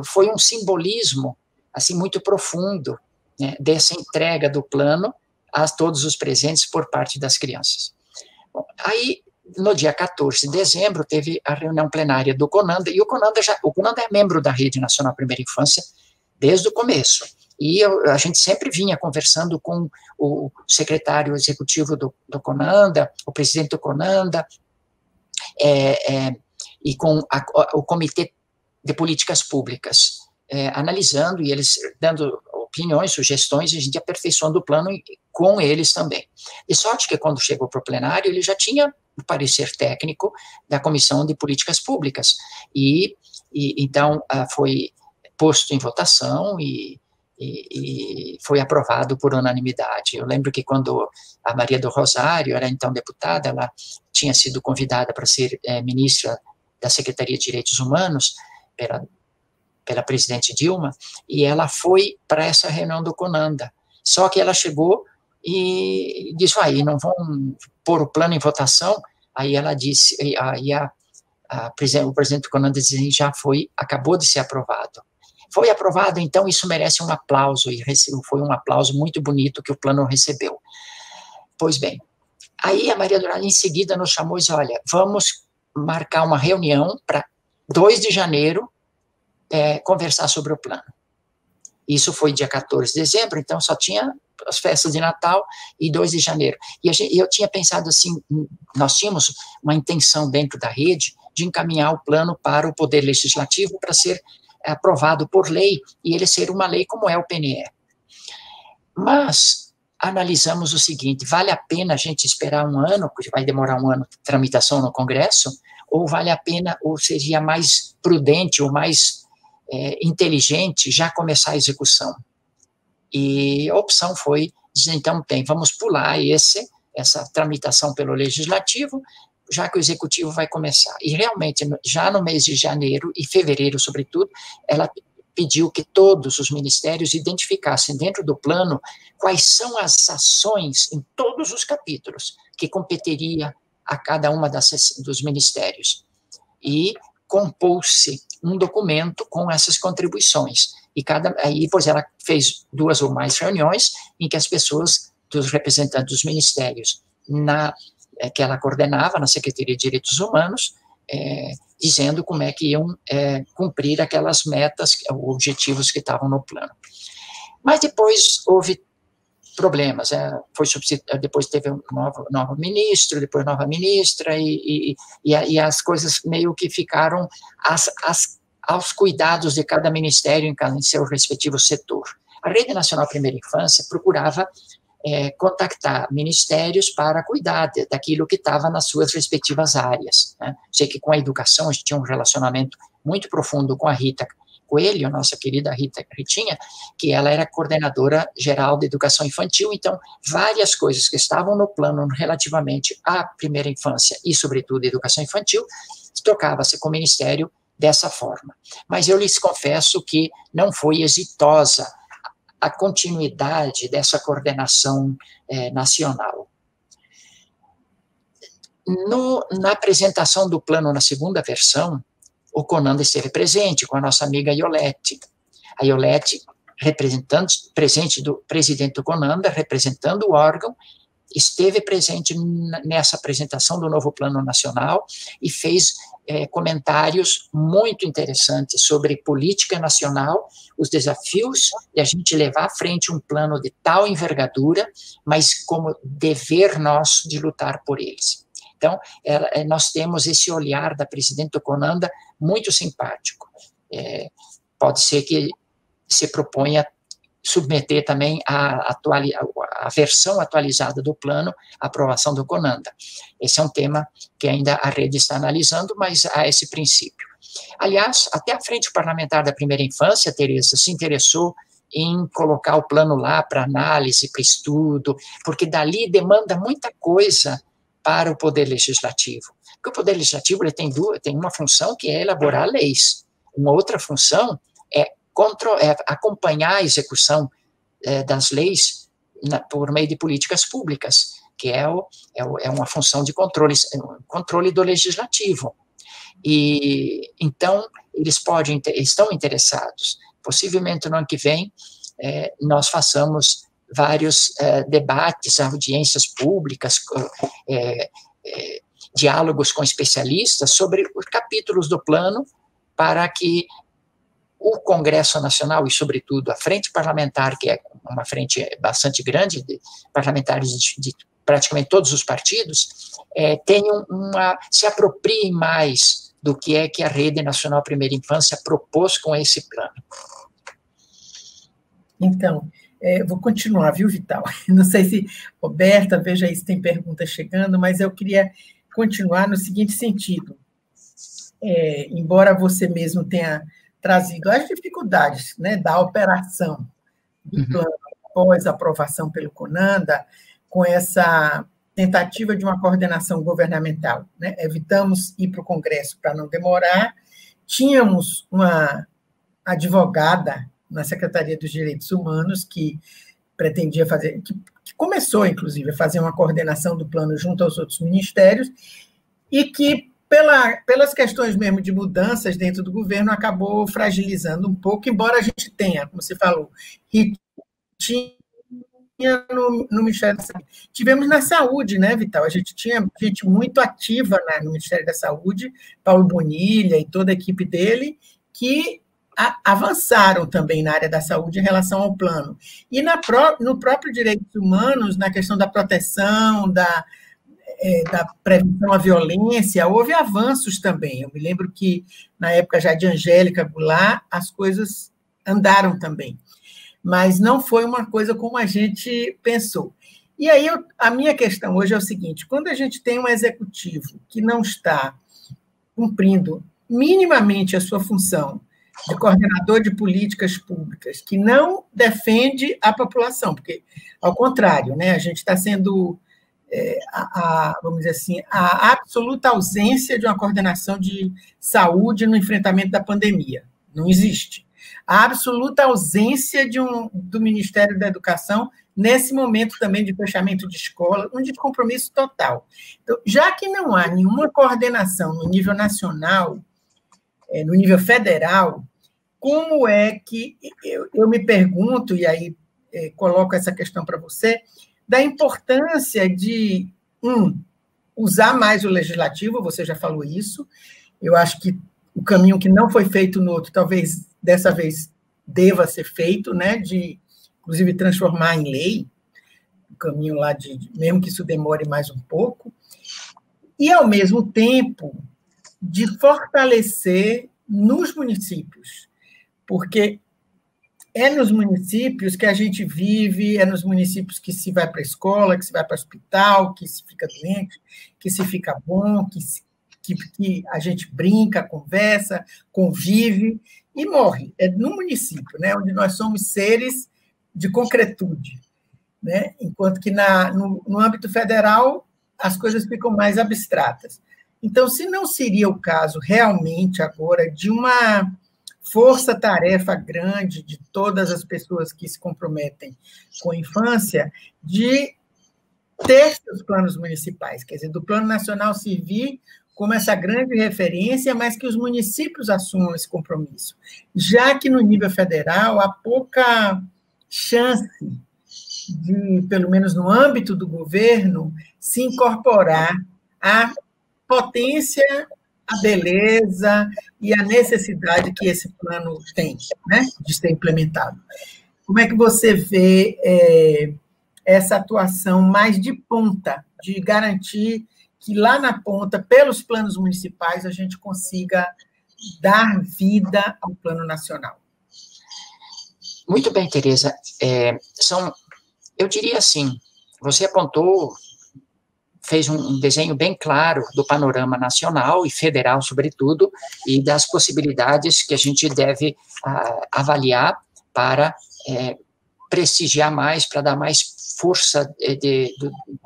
foi um simbolismo assim, muito profundo, né, dessa entrega do plano a todos os presentes por parte das crianças. Bom, aí, no dia 14 de dezembro, teve a reunião plenária do CONANDA, e o CONANDA é membro da Rede Nacional Primeira Infância desde o começo. E a gente sempre vinha conversando com o secretário executivo do CONANDA, o presidente do CONANDA, e com o Comitê de Políticas Públicas, analisando e eles dando opiniões, sugestões, e a gente aperfeiçoando o plano com eles também. De sorte que quando chegou para o plenário, ele já tinha o parecer técnico da Comissão de Políticas Públicas, e então foi posto em votação e foi aprovado por unanimidade. Eu lembro que quando a Maria do Rosário era então deputada, ela tinha sido convidada para ser ministra da Secretaria de Direitos Humanos pela presidente Dilma, e ela foi para essa reunião do CONANDA. Só que ela chegou e disse, aí não vão pôr o plano em votação? Aí ela disse, aí o presidente do CONANDA disse, acabou de ser aprovado. Foi aprovado, então isso merece um aplauso, e foi um aplauso muito bonito que o plano recebeu. Pois bem, aí a Maria Dourada em seguida nos chamou e disse, olha, vamos marcar uma reunião para 2 de janeiro conversar sobre o plano. Isso foi dia 14 de dezembro, então só tinha as festas de Natal e 2 de janeiro. E eu tinha pensado assim, nós tínhamos uma intenção dentro da rede de encaminhar o plano para o Poder Legislativo para ser aprovado por lei, e ele ser uma lei como é o PNE. Mas analisamos o seguinte, vale a pena a gente esperar um ano, porque vai demorar um ano de tramitação no Congresso, ou vale a pena, ou seria mais prudente, ou mais inteligente já começar a execução? E a opção foi dizer, então, vamos pular essa tramitação pelo Legislativo, já que o Executivo vai começar. E realmente, já no mês de janeiro e fevereiro, sobretudo, ela pediu que todos os ministérios identificassem dentro do plano quais são as ações em todos os capítulos que competiria a cada uma dos ministérios. E compôs-se um documento com essas contribuições. Aí, depois ela fez 2 ou mais reuniões em que as pessoas, dos representantes dos ministérios, que ela coordenava na Secretaria de Direitos Humanos, dizendo como é que iam cumprir aquelas metas, objetivos que estavam no plano. Mas depois houve problemas, depois teve um novo ministro, depois nova ministra, e as coisas meio que ficaram aos cuidados de cada ministério em seu respectivo setor. A Rede Nacional Primeira Infância procurava contactar ministérios para cuidar daquilo que estava nas suas respectivas áreas, né? Sei que com a educação a gente tinha um relacionamento muito profundo com a Rita Coelho, nossa querida Ritinha, que ela era coordenadora geral de educação infantil, então várias coisas que estavam no plano relativamente à primeira infância e, sobretudo, educação infantil, tocava-se com o Ministério dessa forma. Mas eu lhes confesso que não foi exitosa a continuidade dessa coordenação nacional. Na apresentação do plano na segunda versão, o CONANDA esteve presente com a nossa amiga Iolete. A Iolete, presente do presidente do CONANDA, representando o órgão, esteve presente nessa apresentação do novo Plano Nacional e fez comentários muito interessantes sobre política nacional, os desafios de a gente levar à frente um plano de tal envergadura, mas como dever nosso de lutar por eles. Então, nós temos esse olhar da presidente do CONANDA muito simpático. Pode ser que se proponha submeter também a versão atualizada do plano à aprovação do CONANDA. Esse é um tema que ainda a rede está analisando, mas há esse princípio. Aliás, até a Frente Parlamentar da Primeira Infância, Tereza, se interessou em colocar o plano lá para análise, para estudo, porque dali demanda muita coisa para o Poder Legislativo. Porque o Poder Legislativo ele tem uma função que é elaborar leis, uma outra função é acompanhar a execução das leis por meio de políticas públicas, que é uma função de controle do legislativo. E então eles estão interessados. Possivelmente no ano que vem nós façamos vários debates, audiências públicas, diálogos com especialistas sobre os capítulos do plano, para que o Congresso Nacional e, sobretudo, a frente parlamentar, que é uma frente bastante grande, de parlamentares de praticamente todos os partidos, se apropriem mais do que é que a Rede Nacional Primeira Infância propôs com esse plano. Então, vou continuar, viu, Vital? Não sei se, Roberta, veja aí se tem perguntas chegando, mas eu queria continuar no seguinte sentido. Embora você mesmo tenha trazido as dificuldades, né, da operação do plano após aprovação pelo CONANDA, com essa tentativa de uma coordenação governamental, né? Evitamos ir para o Congresso para não demorar, tínhamos uma advogada na Secretaria dos Direitos Humanos que pretendia fazer, que começou, inclusive, a fazer uma coordenação do plano junto aos outros ministérios, e que, pelas questões mesmo de mudanças dentro do governo, acabou fragilizando um pouco, embora a gente tenha, como você falou, no Ministério da Saúde. Tivemos na saúde, né, Vital? A gente tinha gente muito ativa no Ministério da Saúde, Paulo Bonilha e toda a equipe dele, que avançaram também na área da saúde em relação ao plano. E no próprio direitos humanos, na questão da proteção, da prevenção à violência, houve avanços também. Eu me lembro que, na época já de Angélica Goulart, as coisas andaram também. Mas não foi uma coisa como a gente pensou. E aí, a minha questão hoje é o seguinte: quando a gente tem um executivo que não está cumprindo minimamente a sua função de coordenador de políticas públicas, que não defende a população, porque, ao contrário, né, a gente está sendo, vamos dizer assim, a absoluta ausência de uma coordenação de saúde no enfrentamento da pandemia. Não existe. A absoluta ausência do Ministério da Educação nesse momento também de fechamento de escola, um descompromisso total. Então, já que não há nenhuma coordenação no nível nacional, no nível federal, como é que, eu me pergunto, e aí coloco essa questão para você, da importância de, usar mais o legislativo, você já falou isso, eu acho que o caminho que não foi feito no outro, talvez dessa vez deva ser feito, né, de, inclusive, transformar em lei, o caminho lá mesmo que isso demore mais um pouco, e, ao mesmo tempo, de fortalecer nos municípios, porque é nos municípios que a gente vive, é nos municípios que se vai para a escola, que se vai para o hospital, que se fica doente, que se fica bom, que a gente brinca, conversa, convive e morre. É no município, né, onde nós somos seres de concretude, né, enquanto que no âmbito federal as coisas ficam mais abstratas. Então, se não seria o caso realmente agora de uma força-tarefa grande de todas as pessoas que se comprometem com a infância, de ter seus planos municipais, quer dizer, do Plano Nacional servir como essa grande referência, mas que os municípios assumam esse compromisso, já que no nível federal há pouca chance de, pelo menos no âmbito do governo, se incorporar a potência, a beleza e a necessidade que esse plano tem, né, de ser implementado. Como é que você vê essa atuação mais de ponta, de garantir que lá na ponta, pelos planos municipais, a gente consiga dar vida ao plano nacional? Muito bem, Tereza. Eu diria assim, você apontou, fez um desenho bem claro do panorama nacional e federal, sobretudo, e das possibilidades que a gente deve avaliar para prestigiar mais, para dar mais força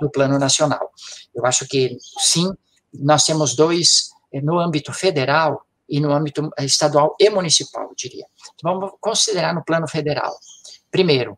do plano nacional. Eu acho que, sim, nós temos dois, no âmbito federal e no âmbito estadual e municipal, eu diria. Então, vamos considerar no plano federal. Primeiro,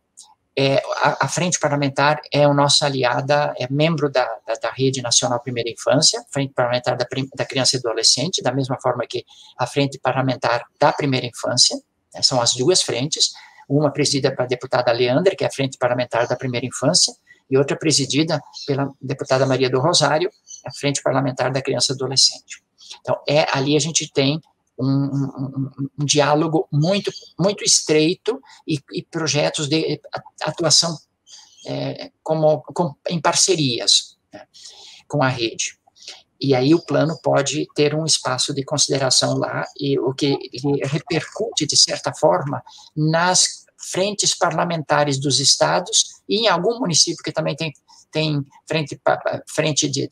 a Frente Parlamentar é a nossa aliada, é membro da Rede Nacional Primeira Infância, Frente Parlamentar da Criança e Adolescente, da mesma forma que a Frente Parlamentar da Primeira Infância, né, são as duas frentes, uma presidida pela deputada Leandra, que é a Frente Parlamentar da Primeira Infância, e outra presidida pela deputada Maria do Rosário, a Frente Parlamentar da Criança e Adolescente. Então, ali a gente tem um diálogo muito estreito e projetos de atuação em parcerias, né, com a rede. E aí o plano pode ter um espaço de consideração lá, e o que repercute, de certa forma, nas frentes parlamentares dos estados e em algum município que também tem frente de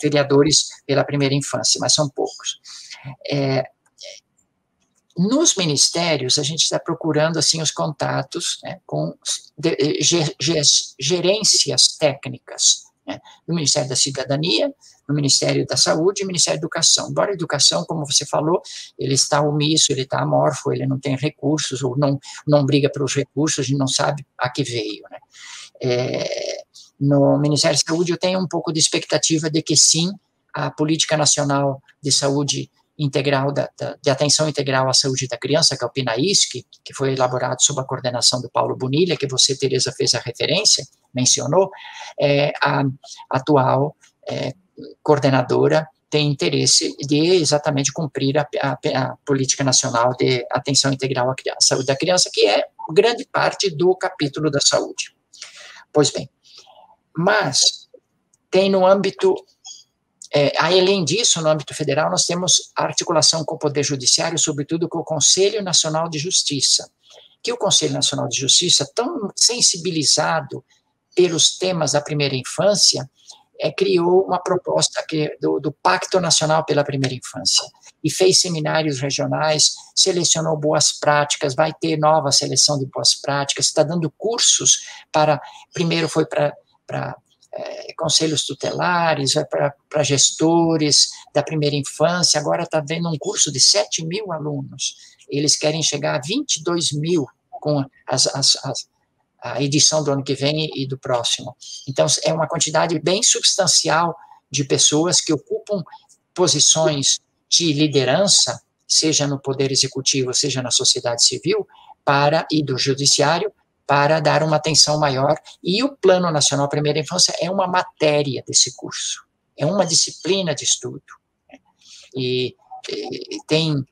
vereadores pela primeira infância, mas são poucos. Nos ministérios, a gente está procurando, assim, os contatos, né, com gerências técnicas, né, no Ministério da Cidadania, no Ministério da Saúde e no Ministério da Educação. Embora a educação, como você falou, ele está omisso, ele está amorfo, ele não tem recursos, ou não briga pelos recursos, a gente não sabe a que veio, né. No Ministério da Saúde eu tenho um pouco de expectativa de que sim, a Política Nacional de Saúde Integral, de Atenção Integral à Saúde da Criança, que é o PNAISC, que foi elaborado sob a coordenação do Paulo Bonilha, que você, Tereza, fez a referência, mencionou, a atual coordenadora tem interesse de exatamente cumprir a Política Nacional de Atenção Integral à Saúde da Criança, que é grande parte do capítulo da saúde. Pois bem, mas tem no âmbito, além disso, no âmbito federal, nós temos a articulação com o Poder Judiciário, sobretudo com o Conselho Nacional de Justiça, que o Conselho Nacional de Justiça, tão sensibilizado pelos temas da primeira infância, criou uma proposta do Pacto Nacional pela Primeira Infância, e fez seminários regionais, selecionou boas práticas, vai ter nova seleção de boas práticas, está dando cursos primeiro foi para conselhos tutelares, para gestores da primeira infância, agora está vendo um curso de 7.000 alunos, eles querem chegar a 22.000 com a edição do ano que vem e do próximo. Então, é uma quantidade bem substancial de pessoas que ocupam posições de liderança, seja no Poder Executivo, seja na sociedade civil, e do Judiciário, para dar uma atenção maior, e o Plano Nacional Primeira Infância é uma matéria desse curso, é uma disciplina de estudo, e tem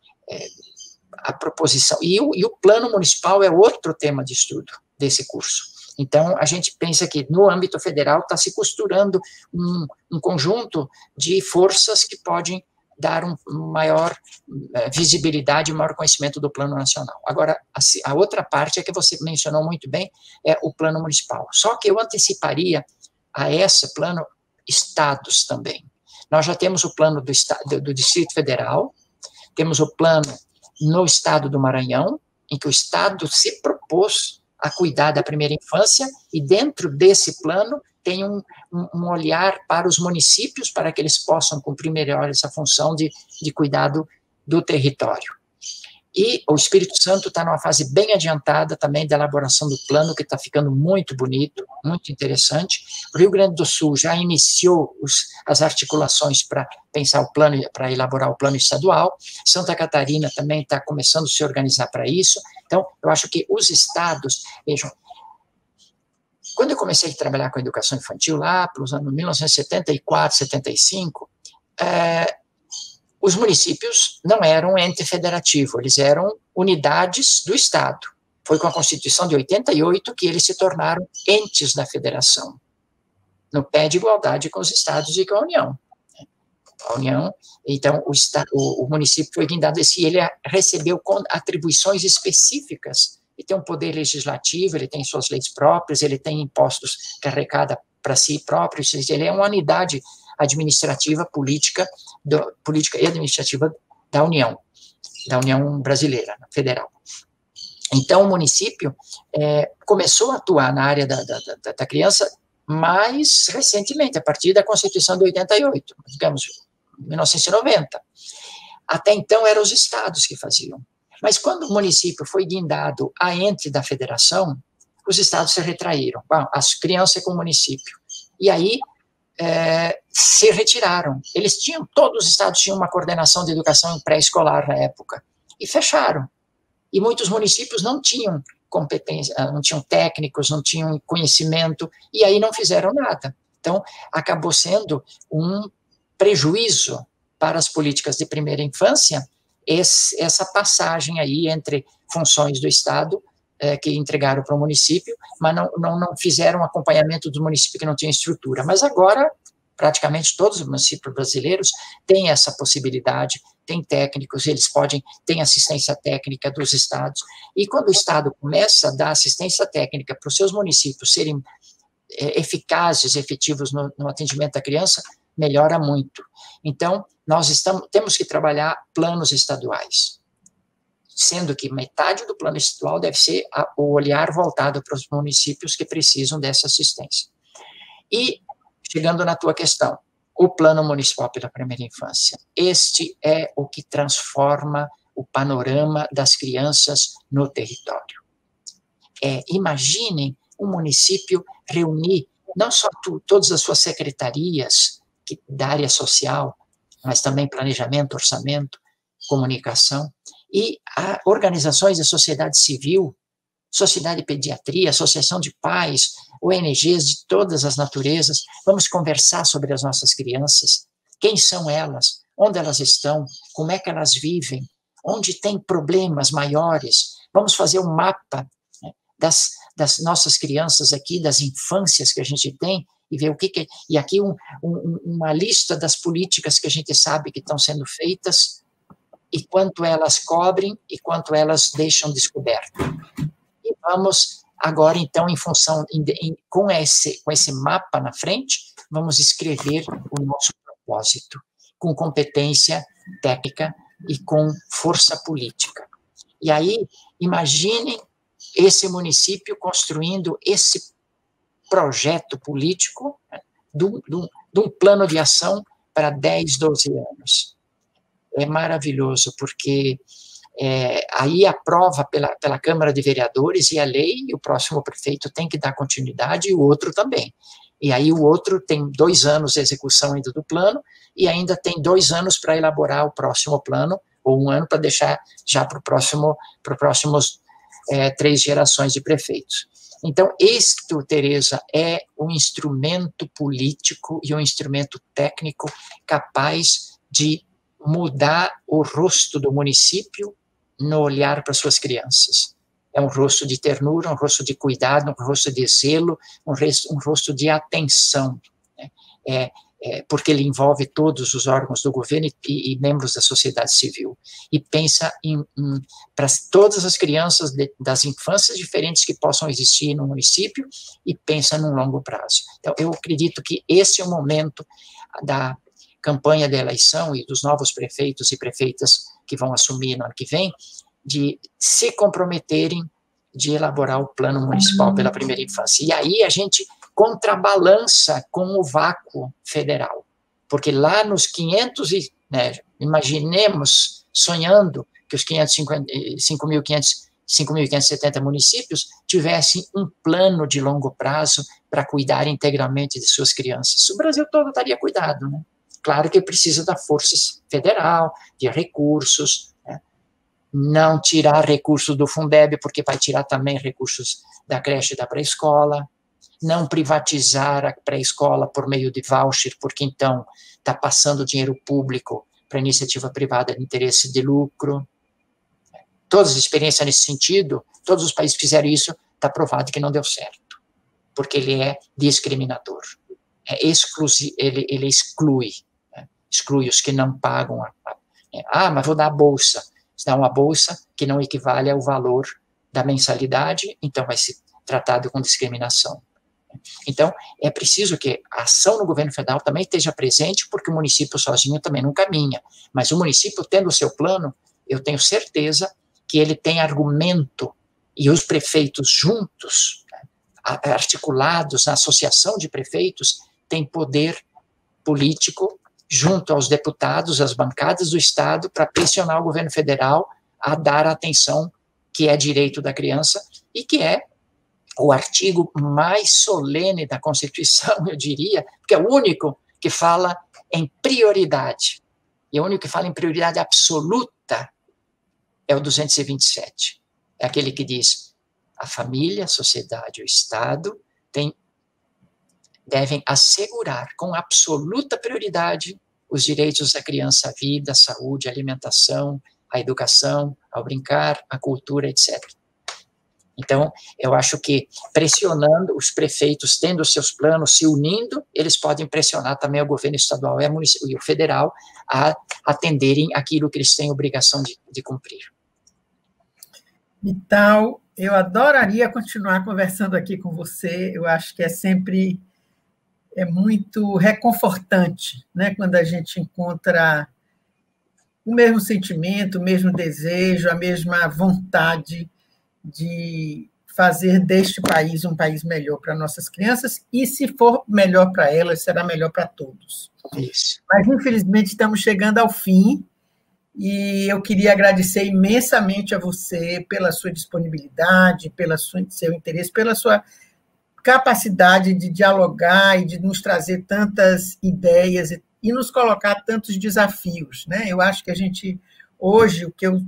a proposição, e o Plano Municipal é outro tema de estudo desse curso. Então, a gente pensa que no âmbito federal está se costurando um conjunto de forças que podem dar maior visibilidade, maior conhecimento do Plano Nacional. Agora, a outra parte é que você mencionou muito bem, é o Plano Municipal. Só que eu anteciparia a esse plano estados também. Nós já temos o plano do Distrito Federal, temos o plano no estado do Maranhão, em que o estado se propôs a cuidar da primeira infância, e dentro desse plano tem um olhar para os municípios, para que eles possam cumprir melhor essa função de cuidado do território. E o Espírito Santo está numa fase bem adiantada também da elaboração do plano, que está ficando muito bonito, muito interessante. O Rio Grande do Sul já iniciou as articulações para pensar o plano, para elaborar o plano estadual. Santa Catarina também está começando a se organizar para isso. Então, eu acho que os estados, vejam, quando eu comecei a trabalhar com a educação infantil, lá pelos anos 1974, 75, os municípios não eram um ente federativo, eles eram unidades do Estado. Foi com a Constituição de 88 que eles se tornaram entes da federação, no pé de igualdade com os estados e com a União. A União, então, o município foi guindado, e ele recebeu atribuições específicas. Ele tem um poder legislativo, ele tem suas leis próprias, ele tem impostos que arrecada para si próprio, ele é uma unidade administrativa, política e administrativa da União Brasileira, federal. Então, o município começou a atuar na área da criança mais recentemente, a partir da Constituição de 88, digamos, 1990. Até então, eram os estados que faziam. Mas quando o município foi guindado a ente da federação, os estados se retraíram. Bom, as crianças com o município. E aí se retiraram. Todos os estados tinham uma coordenação de educação pré-escolar na época, e fecharam. E muitos municípios não tinham competência, não tinham técnicos, não tinham conhecimento, e aí não fizeram nada. Então, acabou sendo um prejuízo para as políticas de primeira infância essa passagem aí entre funções do Estado, que entregaram para o município, mas não fizeram acompanhamento do município que não tinha estrutura. Mas agora, praticamente todos os municípios brasileiros têm essa possibilidade, têm técnicos, eles têm assistência técnica dos estados, e quando o Estado começa a dar assistência técnica para os seus municípios serem eficazes, efetivos no atendimento da criança, melhora muito. Então, nós temos que trabalhar planos estaduais, sendo que metade do plano estadual deve ser o olhar voltado para os municípios que precisam dessa assistência. E, chegando na tua questão, o Plano Municipal pela Primeira Infância, este é o que transforma o panorama das crianças no território. Imaginem um município reunir não só todas as suas secretarias da área social, mas também planejamento, orçamento, comunicação, e organizações da sociedade civil, Sociedade de Pediatria, Associação de Pais, ONGs de todas as naturezas. Vamos conversar sobre as nossas crianças, quem são elas, onde elas estão, como é que elas vivem, onde tem problemas maiores. Vamos fazer um mapa, né, das nossas crianças aqui, das infâncias que a gente tem, e ver e aqui uma lista das políticas que a gente sabe que estão sendo feitas, e quanto elas cobrem e quanto elas deixam descoberto. E vamos agora, então, em função, com esse mapa na frente, vamos escrever o nosso propósito, com competência técnica e com força política. E aí, imaginem esse município construindo esse projeto político, né, de um plano de ação para 10, 12 anos. É maravilhoso, porque aí aprova pela Câmara de Vereadores e a lei, e o próximo prefeito tem que dar continuidade, e o outro também. E aí o outro tem 2 anos de execução ainda do plano, e ainda tem 2 anos para elaborar o próximo plano, ou 1 ano para deixar já para os próximos 3 gerações de prefeitos. Então, isto, Tereza, é um instrumento político e um instrumento técnico capaz de mudar o rosto do município no olhar para suas crianças. É um rosto de ternura, um rosto de cuidado, um rosto de zelo, um rosto de atenção, né? Porque ele envolve todos os órgãos do governo e membros da sociedade civil, e pensa para todas as crianças das infâncias diferentes que possam existir no município, e pensa num longo prazo. Então, eu acredito que esse é o momento da campanha de eleição e dos novos prefeitos e prefeitas que vão assumir no ano que vem, de se comprometerem de elaborar o Plano Municipal pela Primeira Infância. E aí a gente contrabalança com o vácuo federal, porque lá nos 500, imaginemos, sonhando que os 5.570 municípios tivessem um plano de longo prazo para cuidar integralmente de suas crianças. O Brasil todo estaria cuidado, né? Claro que precisa da força federal, de recursos, né? Não tirar recursos do Fundeb, porque vai tirar também recursos da creche e da pré-escola, não privatizar a pré-escola por meio de voucher, porque então está passando dinheiro público para iniciativa privada de interesse de lucro. Todas as experiências nesse sentido, todos os países que fizeram isso, está provado que não deu certo, porque ele é discriminador, ele exclui, né? Exclui os que não pagam. Mas vou dar a bolsa. Se dá uma bolsa que não equivale ao valor da mensalidade, então vai ser tratado com discriminação. Então, é preciso que a ação no governo federal também esteja presente, porque o município sozinho também não caminha. Mas o município, tendo o seu plano, eu tenho certeza que ele tem argumento, e os prefeitos juntos, articulados na associação de prefeitos, têm poder político junto aos deputados, às bancadas do Estado, para pressionar o governo federal a dar a atenção que é direito da criança, e que é o artigo mais solene da Constituição, eu diria, porque é o único que fala em prioridade, e o único que fala em prioridade absoluta é o 227. é aquele que diz: a família, a sociedade, o Estado devem assegurar com absoluta prioridade os direitos da criança à vida, à saúde, à alimentação, à educação, ao brincar, à cultura, etc. Então, eu acho que pressionando os prefeitos, tendo os seus planos, se unindo, eles podem pressionar também o governo estadual e o federal a atenderem aquilo que eles têm obrigação de cumprir. Então, eu adoraria continuar conversando aqui com você. Eu acho que é muito reconfortante, né, quando a gente encontra o mesmo sentimento, o mesmo desejo, a mesma vontade de fazer deste país um país melhor para nossas crianças, e se for melhor para elas, será melhor para todos. Isso. Mas, infelizmente, estamos chegando ao fim, e eu queria agradecer imensamente a você pela sua disponibilidade, pelo seu interesse, pela sua capacidade de dialogar e de nos trazer tantas ideias e nos colocar tantos desafios, né? Eu acho que a gente, hoje, o que eu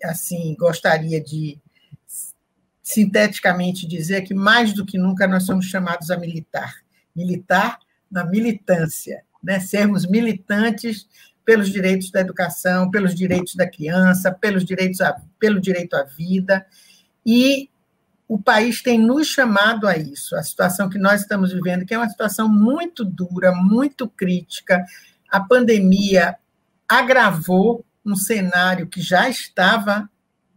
assim gostaria de sinteticamente dizer é que, mais do que nunca, nós somos chamados a militar na militância, né? Sermos militantes pelos direitos da educação, pelos direitos da criança, pelo direito à vida, e o país tem nos chamado a isso. A situação que nós estamos vivendo, que é uma situação muito dura, muito crítica, a pandemia agravou um cenário que já estava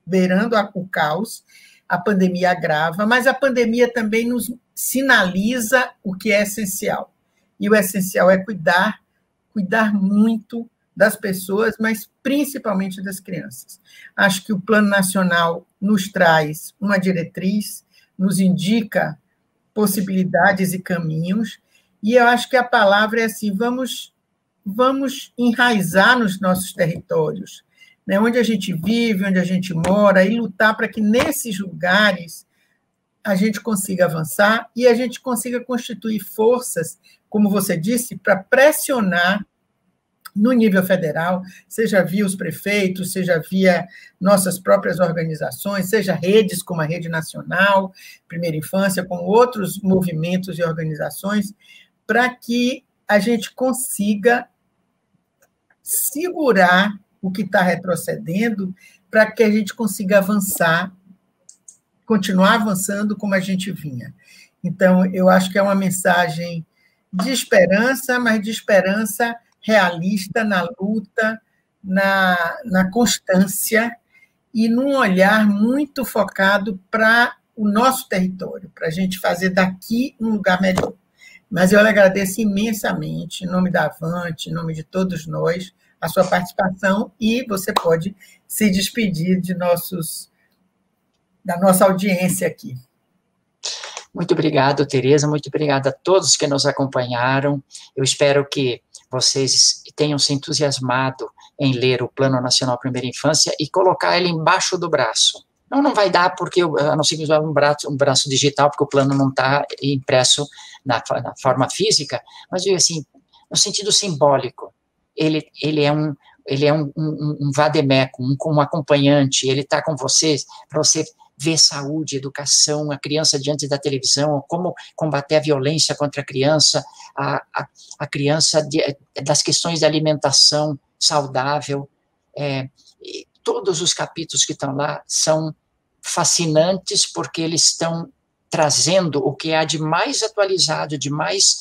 beirando o caos, a pandemia agrava, mas a pandemia também nos sinaliza o que é essencial. E o essencial é cuidar muito das pessoas, mas principalmente das crianças. Acho que o Plano Nacional nos traz uma diretriz, nos indica possibilidades e caminhos, e eu acho que a palavra é assim: vamos enraizar nos nossos territórios, né, onde a gente vive, onde a gente mora, e lutar para que nesses lugares a gente consiga avançar e a gente consiga constituir forças, como você disse, para pressionar no nível federal, seja via os prefeitos, seja via nossas próprias organizações, seja redes como a Rede Nacional, Primeira Infância, com outros movimentos e organizações, para que a gente consiga segurar o que está retrocedendo, para que a gente consiga avançar, continuar avançando como a gente vinha. Então, eu acho que é uma mensagem de esperança, mas de esperança realista na luta, na constância e num olhar muito focado para o nosso território, para a gente fazer daqui um lugar melhor. Mas eu lhe agradeço imensamente, em nome da Avante, em nome de todos nós, a sua participação, e você pode se despedir da nossa audiência aqui. Muito obrigado, Tereza, muito obrigado a todos que nos acompanharam. Eu espero que vocês tenham se entusiasmado em ler o Plano Nacional Primeira Infância e colocar ele embaixo do braço. Não vai dar, porque a não ser que usar um braço digital, porque o plano não está impresso na forma física, mas digo assim, no sentido simbólico, ele é um vademécum, um acompanhante, ele está com você, para você ver saúde, educação, a criança diante da televisão, como combater a violência contra a criança, a criança das questões de alimentação saudável. Todos os capítulos que estão lá são fascinantes, porque eles estão trazendo o que há de mais atualizado, de mais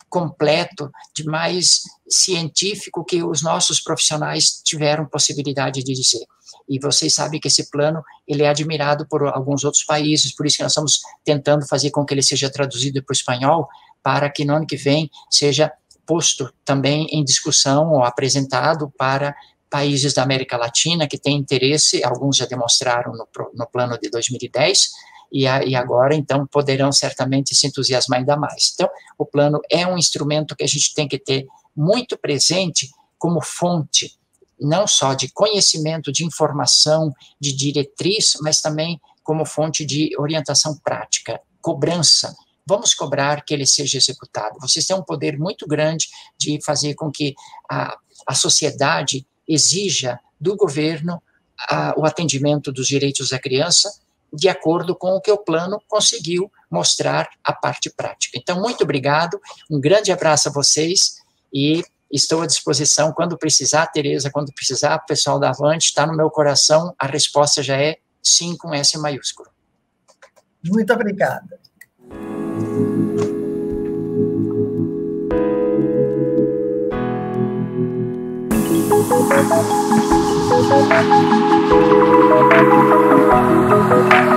completo, de mais científico que os nossos profissionais tiveram possibilidade de dizer. E vocês sabem que esse plano ele é admirado por alguns outros países, por isso que nós estamos tentando fazer com que ele seja traduzido para o espanhol, para que no ano que vem seja posto também em discussão ou apresentado para países da América Latina que têm interesse, alguns já demonstraram no plano de 2010, e agora, então, poderão certamente se entusiasmar ainda mais. Então, o plano é um instrumento que a gente tem que ter muito presente como fonte, não só de conhecimento, de informação, de diretriz, mas também como fonte de orientação prática, cobrança. Vamos cobrar que ele seja executado. Vocês têm um poder muito grande de fazer com que a sociedade exija do governo o atendimento dos direitos da criança de acordo com o que o plano conseguiu mostrar a parte prática. Então, muito obrigado, um grande abraço a vocês e estou à disposição quando precisar, Tereza, quando precisar, o pessoal da Avante, está no meu coração, a resposta já é sim com S maiúsculo. Muito obrigada. Thank you.